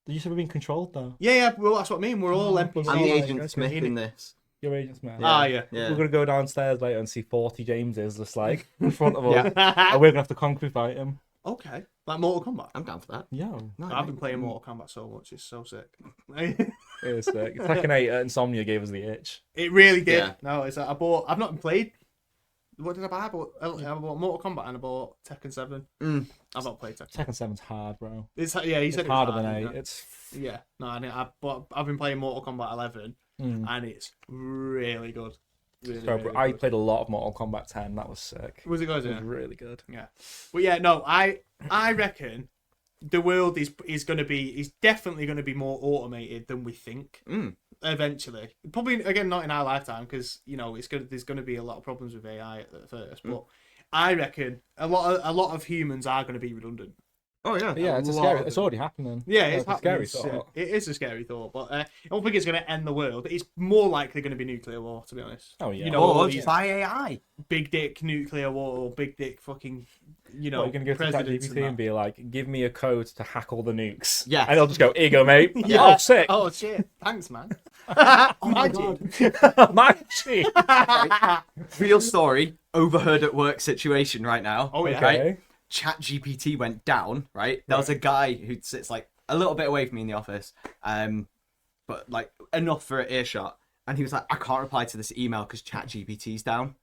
You said we're being controlled, though. Yeah. Well, that's what I mean. We're all NPCs. I'm the Yeah, Agent that's Smith me. in this. You're Agents, man. Ah, yeah. Yeah. We're gonna go downstairs later and see 40 Jameses just like in front of us, Yeah. and we're gonna have to kung fu fight him. Okay. Like Mortal Kombat. I'm down for that. Yo, No, I've been playing Mortal Kombat so much. It's so sick. it is sick. Tekken 8 at Insomnia gave us the itch. It really did. Yeah. No, it's like I've not played. What did I buy? I bought Mortal Kombat and I bought Tekken 7. I've not played Tekken. Tekken 7's hard, bro. He said it's Harder hard, than 8. yeah. It's Yeah. No, I've been playing Mortal Kombat 11 and it's really good. Really, so, really I good. played a lot of Mortal Kombat 10. That was sick. Was it good? It Yeah. was really good. Yeah. But yeah, no, I reckon the world is definitely going to be more automated than we think. Eventually, probably again not in our lifetime because you know there's going to be a lot of problems with AI at first. But I reckon a lot of humans are going to be redundant. Oh yeah. Yeah, it's a lot scary. of It's them. already happening. Yeah, it's a scary happening. thought. It is a scary thought, but I don't think it's going to end the world. It's more likely going to be nuclear war, to be honest. Oh yeah. You know, all Or these by AI. big dick nuclear war, or big dick fucking, you know, What, you're gonna go to presidents ChatGPT and and be like, "Give me a code to hack all the nukes." Yeah. and they'll just go, "Here you go, mate." Yeah. Oh, sick. Oh shit! Thanks, man. Oh my god. Magic. Real story. Overheard at work situation right now. Oh yeah. Right? Okay. ChatGPT went down, right? There was a guy who sits like a little bit away from me in the office, but like enough for an earshot. And he was like, I can't reply to this email because ChatGPT's down.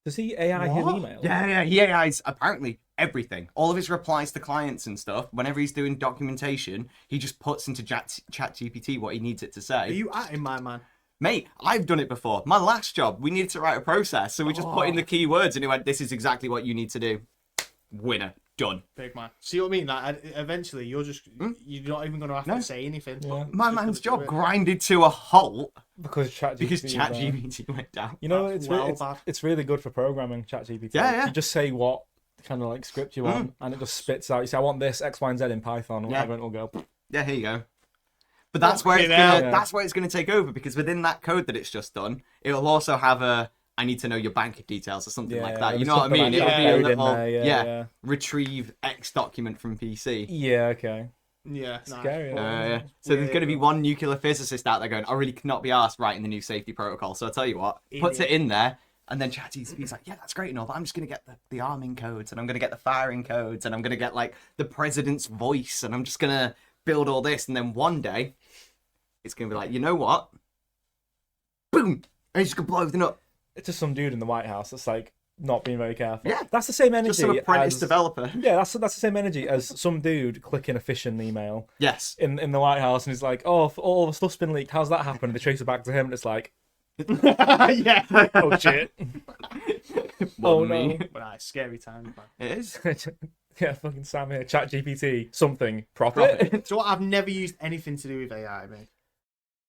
Does he AI his What? email? Yeah, he AI's apparently everything. All of his replies to clients and stuff, whenever he's doing documentation, he just puts into ChatGPT what he needs it to Are say. you at him, my man? Mate, I've done it before. My last job, we needed to write a process, so we just put in the keywords and it went, this is exactly what you need to do. Winner. Done. Big man. See what I mean? Like, eventually, you're not even going to have to say anything. Yeah. My man's job grinded to a halt Because ChatGPT. because was down. ChatGPT went down. You know, That's it's it's really good for programming. ChatGPT. Yeah. You just say what kind of like script you want, and it just spits out. You say, "I want this X, Y, and Z in Python," or whatever, and it'll go. Yeah, here you go. But that's where it's Fucking hell. gonna, that's where it's going to take over because within that code that it's just done, it'll also have a I need to know your bank details or something like that. You know what I mean? It'll be a buried in little there, yeah, retrieve X document from PC. Yeah. Okay. Yeah. Scary. Yeah. So there's going to be one nuclear physicist out there going, I really cannot be asked writing the new safety protocol. So I'll tell you what, puts it in there, and then ChatGPT's like, yeah, that's great and all, but I'm just going to get the arming codes, and I'm going to get the firing codes, and I'm going to get like the president's voice, and I'm just going to build all this, and then one day it's going to be like, you know what? Boom! And he's just going to blow everything up. It's just some dude in the White House that's like not being very careful. Yeah. That's the same energy. Just some apprentice as, developer. Yeah, that's the same energy as some dude clicking a phishing email Yes. in the White House, and he's like, "Oh, all the stuff's been leaked. How's that happen?" And they trace it back to him, and it's like, yeah. "Oh shit." Oh no. me. But it's scary time, man. It is. Yeah, fucking Sam here. ChatGPT, something profit. So what? I've never used anything to do with AI, mate.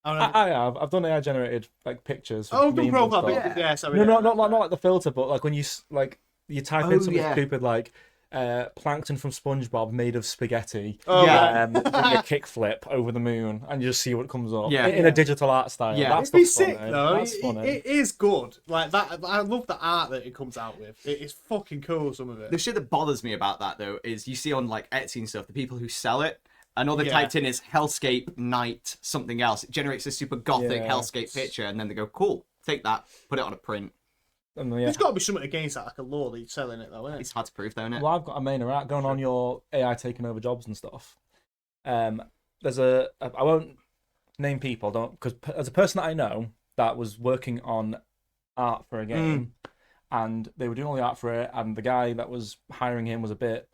I have. I've done AI generated like pictures. Oh, memes good and profile stuff. pictures. Yeah, sorry. No, not like the filter, but like when you type in Oh, something yeah. stupid like Plankton from SpongeBob made of spaghetti. Oh, Yeah. Doing a kickflip over the moon, and you just see what comes up. Yeah. In a digital art style. Yeah. That's It'd be the sick funny. though. That's funny. It is good. Like that. I love the art that it comes out with. It is fucking cool. Some of it. The shit that bothers me about that though is you see on like Etsy and stuff, the people who sell it, and all they Yeah. typed in is hellscape night something else. It generates a super gothic Yeah. hellscape picture, and then they go, cool, take that, put it on a print. And, yeah. There's got to be something against that, like a law that you're selling it though, isn't it? It's hard to prove though, isn't it? Well, I've got a main art going on your AI taking over jobs and stuff. There's I won't name people, because there's a person that I know that was working on art for a game, and they were doing all the art for it, and the guy that was hiring him was a bit,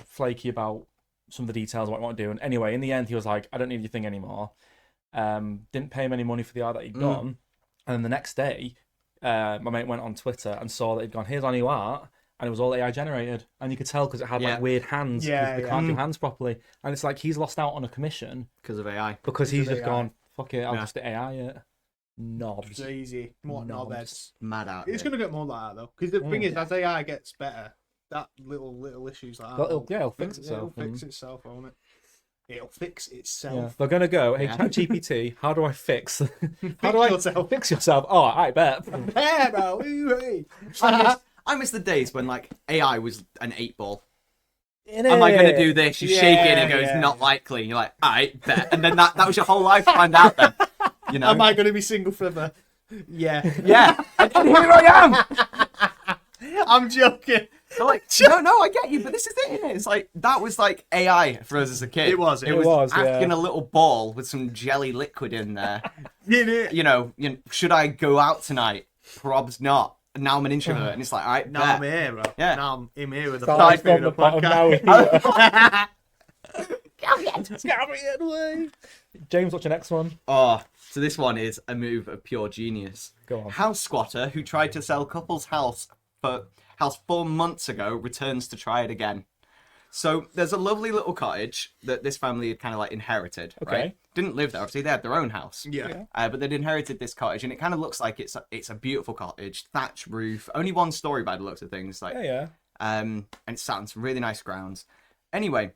flaky about some of the details of what he wanted to do. And anyway, in the end, he was like, "I don't need your thing anymore." Didn't pay him any money for the art that he'd done, and then the next day, my mate went on Twitter and saw that he'd gone, "Here's our new art," and it was all AI generated, and you could tell because it had Yeah. like weird hands. Yeah, They yeah. can't do hands properly, and it's like he's lost out on a commission Because of AI. because he's of just AI. gone, "Fuck it, I'll Yeah. just AI it." Knobs. It's easy. What Knobs. knobheads. Mad out. It's here. gonna get more like that though, because the thing is, as AI gets better, that little issues like that. Well, it'll fix itself. It'll fix itself, won't it? It'll fix Yeah. itself. They're gonna go, "Hey, Yeah. ChatGPT, how do I fix? How Fix do I yourself. fix yourself?" Oh, I bet. Yeah, bro. Ooh-wee. I miss the days when like AI was an 8-ball. Am Am I gonna do this? You shake it and it Yeah, goes yeah. not likely. And you're like, I bet. And then that was your whole life to find out then. You know? Am I gonna be single forever? Yeah. Yeah. And here I am. I'm joking. So like, no, I get you, but this is it, isn't it? It's like that was like AI for us as a kid. It was, It was, yeah. asking a little ball with some jelly liquid in there. Yeah. you know, should I go out tonight? Probs not. And now I'm an introvert, and it's like, all right, Now I'm here, bro. Yeah. Now I'm here with the Started podcast. from the bottom, now we're away. James, what's your next one? Oh, so this one is a move of pure genius. Go on. House squatter who tried to sell couple's house 4 months ago returns to try it again. So there's a lovely little cottage that this family had kind of like inherited. Okay. Right? Didn't live there, obviously. They had their own house. Yeah. But they'd inherited this cottage, and it kind of looks like it's a beautiful cottage, thatch roof, only one story by the looks of things. Like, Yeah. and it's sat on some really nice grounds. Anyway,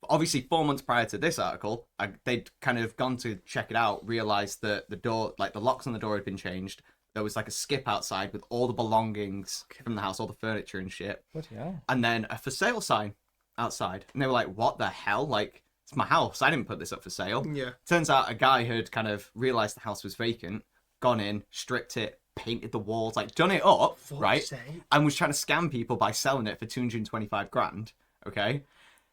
obviously 4 months prior to this article, they'd kind of gone to check it out, realised that the door, like the locks on the door had been changed. There was like a skip outside with all the belongings from the house, all the furniture and shit. Bloody hell. And then a for sale sign outside. And they were like, what the hell? Like, it's my house. I didn't put this up for sale. Yeah. Turns out a guy had kind of realised the house was vacant, gone in, stripped it, painted the walls, like done it up, right? sake. And was trying to scam people by selling it for 225 grand. Okay.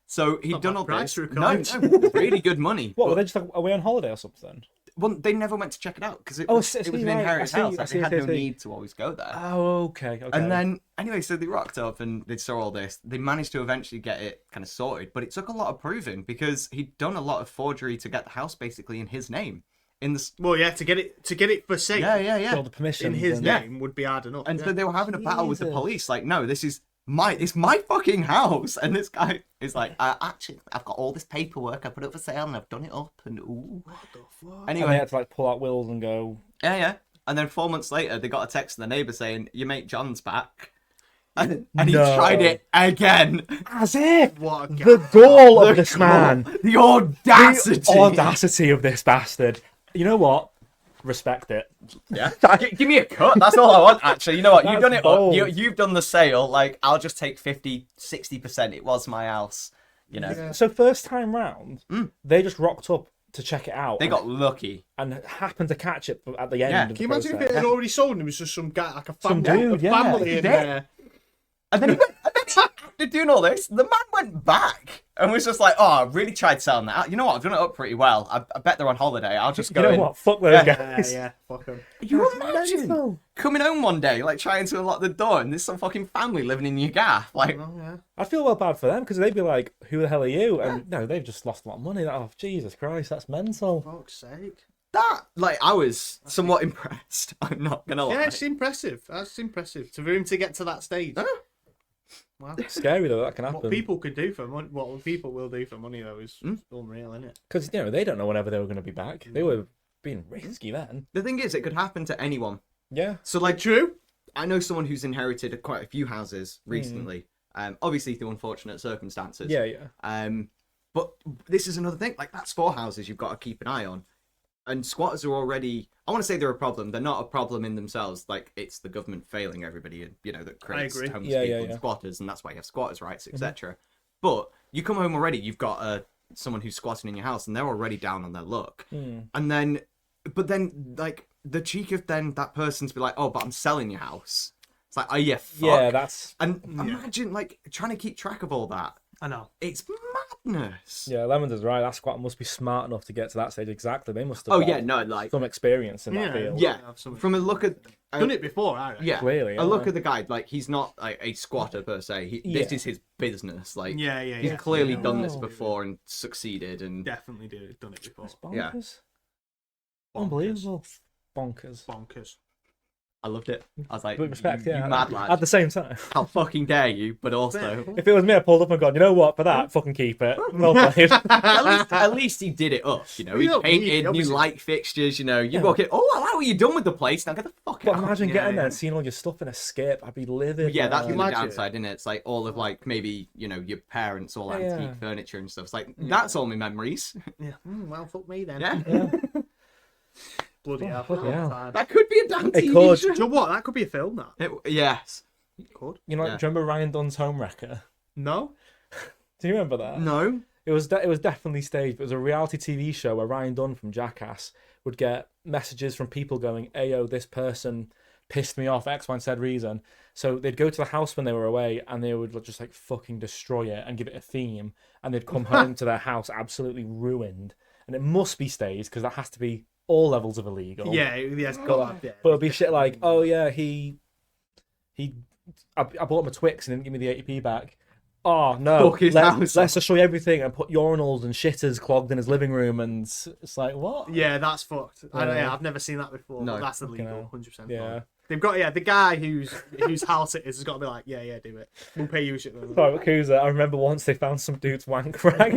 So he'd Not done bad all price this. for a No, cottage. really good money. What, But- were they just like, away on holiday or something? well, they never went to check it out because it Oh, was, I it was see, an right. inherited I see, house. I Like, see, they had I no see. need to always go there. Oh, okay. And then, anyway, so they rocked up and they saw all this. They managed to eventually get it kind of sorted, but it took a lot of proving because he'd done a lot of forgery to get the house basically in his name. In the Well, yeah, to get it for sale all the permission. in his Yeah. name would be hard enough. And yeah. so they were having a battle with the Jesus. police. Like, no, it's my fucking house. And this guy is like, actually, I've got all this paperwork. I put it for sale and I've done it up. And ooh. What the fuck? And they Anyway, had to like pull out wills and go, yeah. And then 4 months later, they got a text from the neighbour saying, your mate John's back. And he No. tried it again. as if What a guy. the gall of this man. The audacity. The audacity of this bastard. You know what? Respect it. Yeah. Give me a cut. That's all I want, actually. You know what? You've That's done it bold. up. You've done the sale. Like, I'll just take 50, 60%. It was my house. You know. Yeah. So first time round, they just rocked up to check it out. They got lucky. and happened to catch it at the end. Yeah. Of the Can you imagine if process. it had already sold and it was just some guy, like a Some family, dude, yeah. family in Yeah. there? And then after doing all this, the man went back and was just like, oh, I really tried selling that. You know what? I've done it up pretty well. I bet they're on holiday. I'll just You go know in. what? Fuck those Yeah. guys. Yeah, fuck him. You imagine mental. coming home one day, like trying to unlock the door, and there's some fucking family living in your gaff. Like, Oh, yeah. I feel well bad for them because they'd be like, "Who the hell are you?" And no, they've just lost a lot of money. Oh, Jesus Christ, that's mental. Fuck's sake. that, like, I was somewhat impressed. I'm not gonna lie. Yeah, it's impressive. That's impressive. For him to get to that stage. Huh? Wow. Scary though, that can happen. What people could do for money, what people will do for money, though, is Mm. unreal, isn't it? Because they don't know whenever they were going to be back. They were being risky then. The thing is, it could happen to anyone. Yeah. So, like, True. I know someone who's inherited quite a few houses recently. Obviously through unfortunate circumstances. Yeah. But this is another thing. Like, that's 4 houses you've got to keep an eye on. And squatters are already... I want to say they're a problem. They're not a problem in themselves. Like, it's the government failing everybody, and that creates homeless people and squatters, and that's why you have squatters' rights, etc. But you come home already, you've got someone who's squatting in your house, and they're already down on their luck. And then... But then, like, the cheek of then that person to be like, oh, but I'm selling your house. It's like, oh, yeah, fuck. Yeah, that's... And imagine, like, trying to keep track of all that. I know. It's madness. Yeah, Lemons is right. That squatter must be smart enough to get to that stage. Exactly. They must have like... some experience in that field. Yeah, from a look at... Done it before, I reckon. Yeah, clearly. A look at the guy, like, he's not like, a squatter per se. This is his business. Like, he's clearly done this before and succeeded. And definitely done it before. Bonkers. Yeah. Unbelievable. Bonkers. I loved it. I was like, With respect, you mad lad. At the same time. How fucking dare you, but also... If it was me, I pulled up and gone, you know what, for that, fucking keep it. Well played. at least he did it up, He don't painted need it, new light fixtures, You walk in, oh, I like what you've done with the place, now get the fuck But out. imagine getting there and seeing all your stuff in a skip. I'd be livid. Yeah, that's the man. downside, isn't it? It's like all of, like, maybe, your parents, all antique furniture and stuff. It's like, that's all my memories. Yeah. Well, fuck me then. Yeah. Bloody hell. That could be a damn TV could. show. Do you know what? That could be a film, that. Yes. It could. You know, do you remember Ryan Dunn's Homewrecker? No? Do you remember that? No. It was definitely staged. It was a reality TV show where Ryan Dunn from Jackass would get messages from people going, "Ayo, this person pissed me off, X, Y, and Z reason." So they'd go to the house when they were away and they would just like fucking destroy it and give it a theme. And they'd come home to their house absolutely ruined. And it must be staged because that has to be all levels of illegal. Yeah, yes, God. Yeah. But it'd be shit like, oh yeah, I bought him a Twix and didn't give me the 80p back. Oh no, Fuck his house. let's destroy everything and put urinals and shitters clogged in his living room, and it's like, what? Yeah, that's fucked. Yeah. I've never seen that before. No. But that's illegal, 100%. Yeah. They've got the guy whose house it is has got to be like, yeah, do it. We'll pay you shit. Sorry, Yakuza, I remember once they found some dude's wank rag.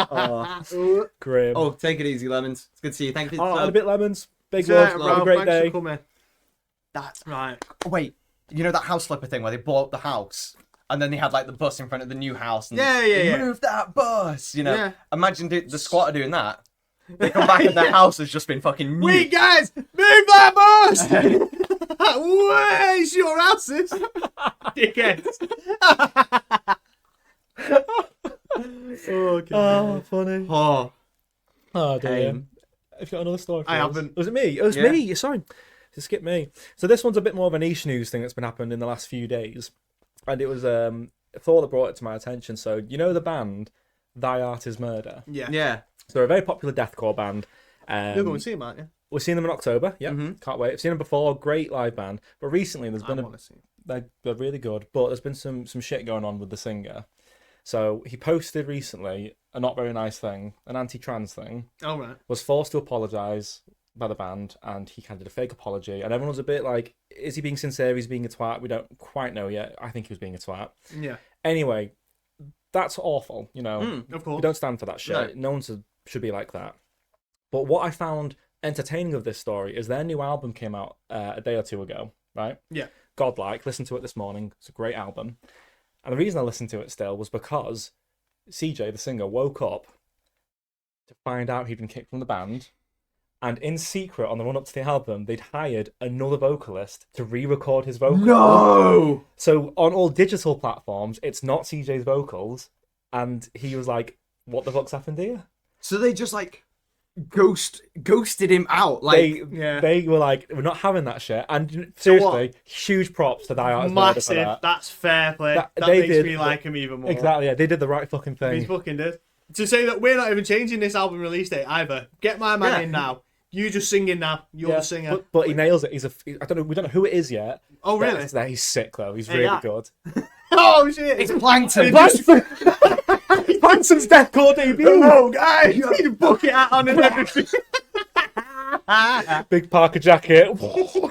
Oh, grim. Oh, take it easy, Lemons. It's good to see you. Thank you. And a bit Lemons. Big Yeah, love. bro, Have a great thanks day. for coming. That's Right. Oh, wait, you know that house flipper thing where they bought up the house and then they had like the bus in front of the new house and Yeah. move that bus, Yeah. Imagine the squatter doing that. They come back and their house has just been fucking Wait, nuked. guys, move that bus! Where's your houses? Dickheads. Oh, God. Oh, funny. Oh, Dear. um, Have you got another story for I us? haven't. Was it me? It was me. Sorry. Just skip me. So this one's a bit more of a niche news thing that's been happening in the last few days. And it was a thought that brought it to my attention. So, you know the band Thy Art Is Murder? Yeah. So they're a very popular deathcore band. You're going to see him, aren't you? We're seeing them in October. Yeah, can't wait. I've seen them before. Great live band. But recently there's been want to see him. they're really good. But there's been some shit going on with the singer. So he posted recently a not very nice thing, an anti-trans thing. Oh, right. Was forced to apologise by the band, and he kind of did a fake apology. And everyone was a bit like, is he being sincere? Is he being a twat? We don't quite know yet. I think he was being a twat. Yeah. Anyway, that's awful, Of course. We don't stand for that shit. No one should be like that. But what I found entertaining of this story is their new album came out a day or two ago, right? Yeah. Godlike. Listened to it this morning. It's a great album. And the reason I listened to it still was because CJ, the singer, woke up to find out he'd been kicked from the band. And in secret, on the run-up to the album, they'd hired another vocalist to re-record his vocals. No! So on all digital platforms, it's not CJ's vocals. And he was like, what the fuck's happened here? So they just like ghosted him out. Like They were like, we're not having that shit. And seriously, huge props to Thy Art Is Murder for massive. that. That's fair play. That they makes did, me like him even more. Exactly, yeah, they did the right fucking thing. He fucking did. To say that we're not even changing this album release date either. Get my man in now. You just singing now. You're the singer. But he nails it. We don't know who it is yet. Oh, really? He's sick though. He's really good. Oh shit! it's Plankton. Plankton's deathcore debut. Oh, guys, you need a bucket hat on and everything. Big Parker jacket.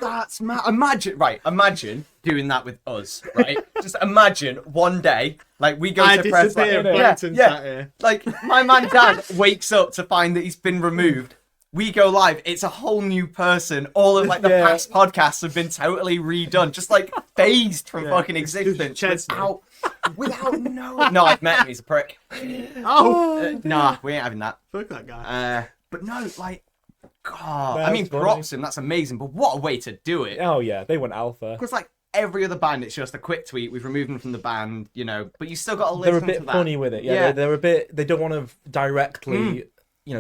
That's mad. Imagine doing that with us, right? Just imagine one day, like we go to press. Disappear. Plankton's sat here. Like my man Dan wakes up to find that he's been removed. we go live, it's a whole new person. All of like the Yeah. past podcasts have been totally redone, just like phased from fucking existence Chesney. without knowing. No, I've met him. He's a prick. Oh, Nah, we ain't having that. fuck that guy. But no, like, God, That's I mean, funny. props to him. That's amazing. But what a way to do it. Oh yeah, they went alpha. Because like every other band, it's just a quick tweet. We've removed them from the band, you know. But you still got to They're listen a to bit that. funny with it. Yeah, Yeah. They're a bit. They don't want to directly,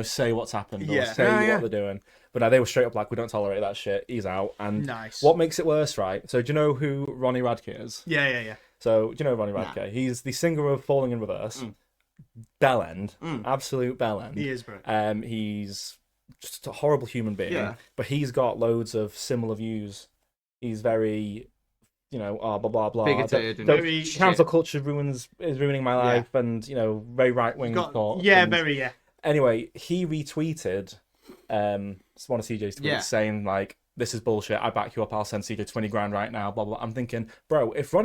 say what's happened or Yeah. say Yeah, what they're doing. But no, they were straight up like, we don't tolerate that shit. He's out. And Nice. what makes it worse, right? So do you know who Ronnie Radke is? Yeah. So do you know Ronnie Radke? He's the singer of Falling in Reverse. Bell end, absolute bell end. He is, bro. He's just a horrible human being. Yeah. But he's got loads of similar views. He's very, blah blah blah. Bigoted and Very cancel culture is ruining my life, and very right wing thoughts. Yeah, and- very, yeah. Anyway, he retweeted one of CJ's tweets saying like, "This is bullshit. I back you up. I'll send CJ 20 grand right now." Blah blah. I'm thinking, bro, if I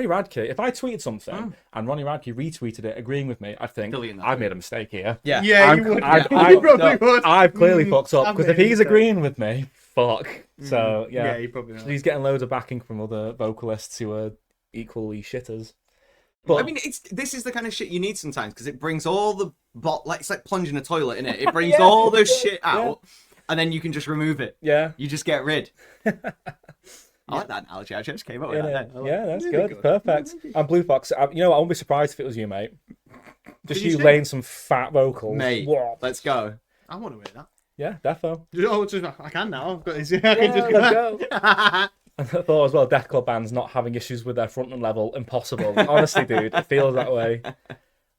tweeted something and Ronnie Radke retweeted it, agreeing with me, I think Deleting that. I've made a mistake here. Yeah. Yeah, I'm- you would. I've- You I've- probably would. I've clearly fucked up I've because if made a he's mistake. agreeing with me, fuck. So Yeah, he probably not. he's getting loads of backing from other vocalists who are equally shitters. But I mean, this is the kind of shit you need sometimes because it brings all the like it's like plunging a toilet in it. It brings all this shit out, and then you can just remove it. yeah, You just get rid. I like that analogy. I just came up with that. Then. yeah, that's Really good. good. Perfect. And Blue Fox, I won't be surprised if it was you, mate. Just Did you you say? laying some fat vocals. Mate, Whoa. let's go. I want to hear that. Yeah, defo. Oh, I can now. I've got his. I Yeah, can just let's go. I thought as well, deathcore bands not having issues with their frontman level, impossible. Honestly, dude, it feels that way.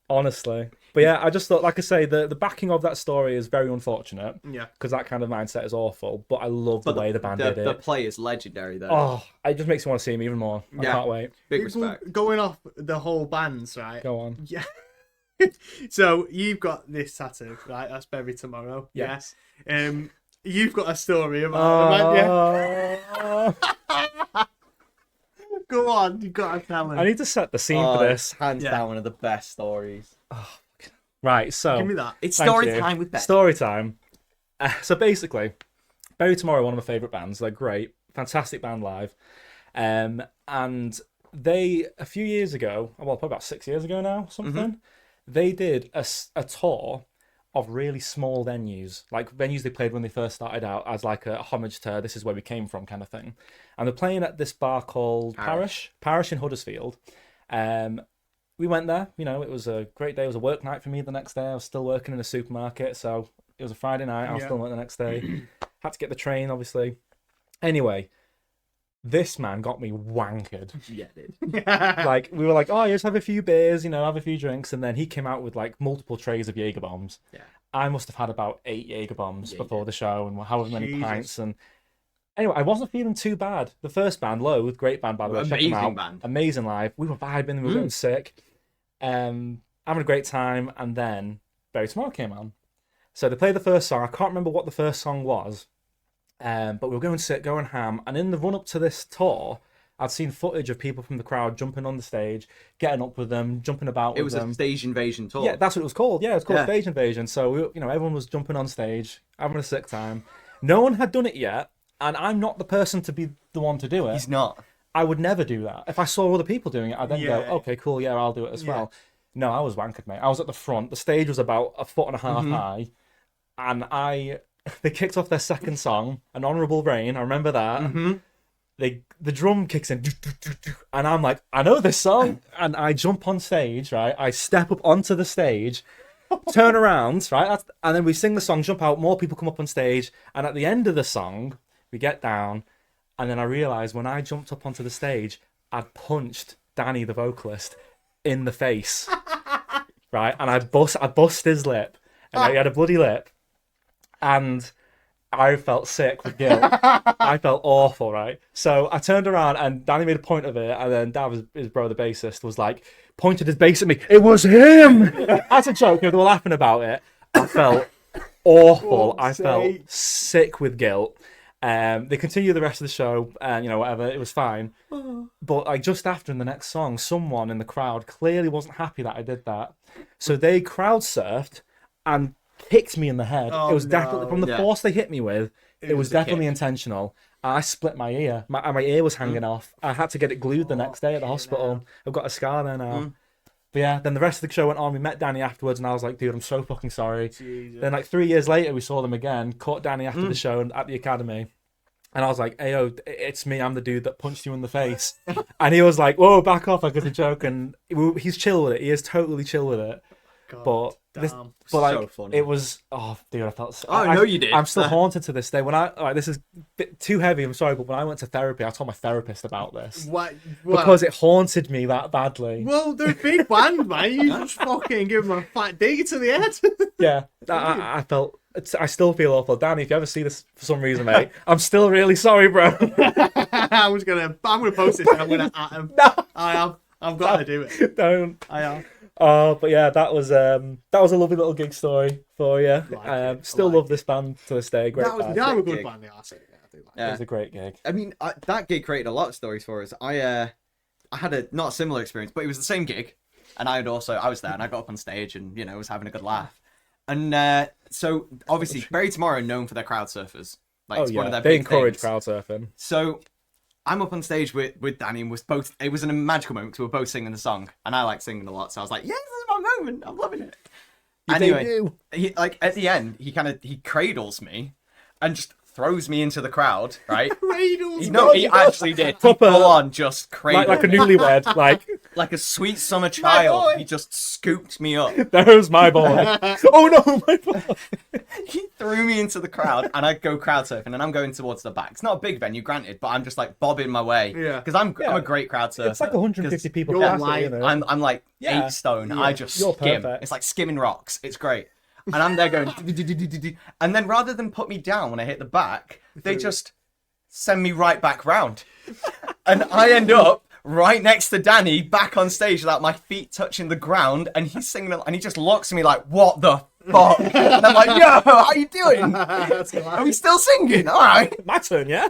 Honestly. But yeah, I just thought, like I say, the backing of that story is very unfortunate Yeah. because that kind of mindset is awful. But I love the way the band did The it. play is legendary, though. Oh, it just makes me want to see him even more. I Yeah. can't wait. Big People respect. going off the whole bands, right? Go on. Yeah. So you've got this tattoo, right? That's buried tomorrow. Yes. Yeah. You've got a story about it, yeah. Go on, you've got to tell I him. need to set the scene for this. Hands Yeah. down, one of the best stories. Right, so Give me that. It's Thank story you. time with Ben. Story time. So basically, Bury Tomorrow, one of my favourite bands. They're great, fantastic band live. And they, a few years ago, well, probably about 6 years ago now, something, they did a tour of really small venues, like venues they played when they first started out as like a homage to this is where we came from kind of thing. And they're playing at this bar called Parish in Huddersfield. We went there, it was a great day. It was a work night for me the next day. I was still working in a supermarket, so it was a Friday night. I was still working the next day. Had to get the train, obviously. Anyway, this man got me wankered. Yeah, dude. Like, we were like, oh, just have a few beers, have a few drinks. And then he came out with like multiple trays of Jaeger bombs. Yeah. I must have had about 8 Jaeger bombs Yeah, before the show and however many Jesus. pints. And anyway, I wasn't feeling too bad. The first band, Loathe, great band, by the way. Check them Amazing out. band. Amazing live. We were vibing, we were getting sick. Having a great time. And then Bury Tomorrow came on. So they played the first song. I can't remember what the first song was. But we were going ham. And in the run up to this tour, I'd seen footage of people from the crowd jumping on the stage, getting up with them, jumping about It with was them. a stage invasion tour. Yeah, that's what it was called. Yeah, it was called Yeah. Stage Invasion. So everyone was jumping on stage, having a sick time. No one had done it yet, and I'm not the person to be the one to do it. He's not. I would never do that. If I saw other people doing it, I'd then go, Yeah. okay, cool, yeah, I'll do it as well. No, I was wankered, mate. I was at the front. The stage was about 1.5 feet high, and they kicked off their second song, An Honourable Rain. I remember that. The drum kicks in, and I'm like, I know this song, and I jump on stage, right? I step up onto the stage, turn around, right? And then we sing the song, jump out, more people come up on stage, and at the end of the song, we get down, and then I realised when I jumped up onto the stage, I'd punched Danny, the vocalist, in the face, right? And I bust his lip, and he had a bloody lip, and I felt sick with guilt. I felt awful, right? So I turned around and Danny made a point of it, and then Dav, his bro, the bassist, was like, pointed his bass at me. It was him! As a joke, they were laughing about it. I felt awful. I felt sick with guilt. They continued the rest of the show, and whatever, it was fine. But like just after in the next song, someone in the crowd clearly wasn't happy that I did that. So they crowd surfed and kicked me in the head. Oh, It was definitely from the Yeah. force they hit me with. It was was a definitely kick. intentional. I split my ear. My ear was hanging off. I had to get it glued the next day at the hospital. I've got a scar there now. But yeah, then the rest of the show went on. We met Danny afterwards, and I was like, dude, I'm so fucking sorry. Jesus. Then like 3 years later, we saw them again. Caught Danny after the show at the academy. And I was like, "Ayo, it's me. I'm the dude that punched you in the face." And he was like, "Whoa, back off!" Like it's a joke, and he's chill with it. He is totally chill with it. God, But damn. So funny. it was. Oh, dude, I felt. Oh, I know you did. I'm still haunted to this day. When this is a bit too heavy. I'm sorry, but when I went to therapy, I told my therapist about this What? because it haunted me that badly. Well, they're a big band, man. You just fucking give them a fat dig to the head. Yeah, I felt. I still feel awful, Danny. If you ever see this for some reason, mate, I'm still really sorry, bro. I'm gonna post this and I'm gonna at him. No. I've got to do it. Don't. I have. But yeah, that was a lovely little gig story for you. Like Still it. love this band to this day. Great That was band. They are a Sick good gig. band, they are. So, yeah, I do like It was a great gig. I mean, that gig created a lot of stories for us. I had a not a similar experience, but it was the same gig, and I was there, and I got up on stage, and was having a good laugh. And so obviously, Bury Tomorrow are known for their crowd surfers. Like, Oh it's one of yeah, their they big encourage things. crowd surfing. So I'm up on stage with Danny, and it was a magical moment because we were both singing the song, and I like singing a lot, so I was like, yeah, this is my moment. I'm loving it. Anyway, debut. he at the end, he cradles me and just throws me into the crowd, right? Cradles. No, he actually did. Proper- Full on, just cradled Like a me. newlywed. Like Like a sweet summer child. boy. He just scooped me up. there's my boy. Oh no, my boy. He threw me into the crowd, and I go crowd surfing, and I'm going towards the back. It's not a big venue, granted, but I'm just like bobbing my way. Yeah. Because I'm a great crowd surfer. It's like 150 people. you're past it, lying. you know? I'm like Yeah. 8 stone. I just You're skim. perfect. It's like skimming rocks. It's great. And I'm there going, and then rather than put me down when I hit the back, they just send me right back round. And I end up right next to Danny, back on stage without my feet touching the ground, and he's singing, and he just looks at me like, "What the fuck?" And I'm like, "Yo, how you doing? That's Are we still singing? All right." My turn, yeah.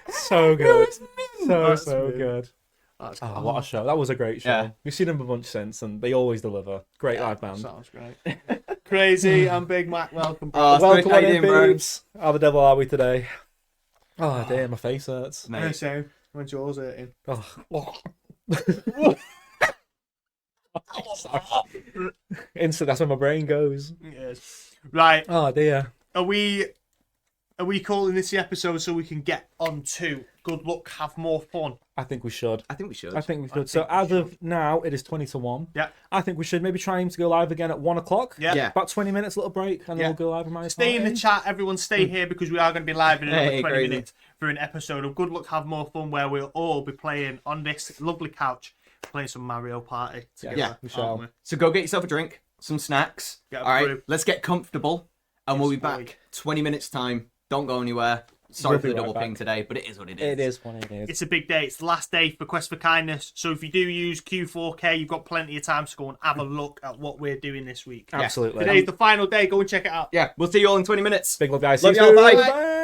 So good. That's So mint. good. That's Oh, what a show. That was a great show. Yeah. We've seen them a bunch since, and they always deliver. Great live band. Sounds great. Crazy. I'm Big Mac. Welcome. Oh, it's Welcome good. How on you in, doing, bro? babes. How the devil are we today? Oh, dear, my face hurts. Mate. So, when's yours hurting? Oh. Instant, that's where my brain goes. Yes. Right. Oh, dear. Are we calling this the episode so we can get on to Good Luck, Have More Fun? I think we should. I think we should. I think we should. So as of now, it is 20 to 1. Yeah. I think we should maybe try to go live again at 1 o'clock. Yeah. Yeah. About 20 minutes, little break, and then Yeah. we'll go live with my Stay in the chat, everyone. Stay here because we are going to be live in another Hey, 20 crazy. minutes for an episode of Good Luck, Have More Fun, where we'll all be playing on this lovely couch, playing some Mario Party together. Yeah, we shall. aren't So go get yourself a drink, some snacks. Get a All right, brew. let's get comfortable, and we'll be Yes, boy. back 20 minutes time. Don't go anywhere. Sorry We'll for be the right double back. ping today, but it is what it is. It is funny, it is. It's a big day. It's the last day for Quest for Kindness. So if you do use Q4K, you've got plenty of time to go and have a look at what we're doing this week. Absolutely. Today's the final day. Go and check it out. Yeah, we'll see you all in 20 minutes. Big love, guys. Love See you y'all. soon. Bye. Bye.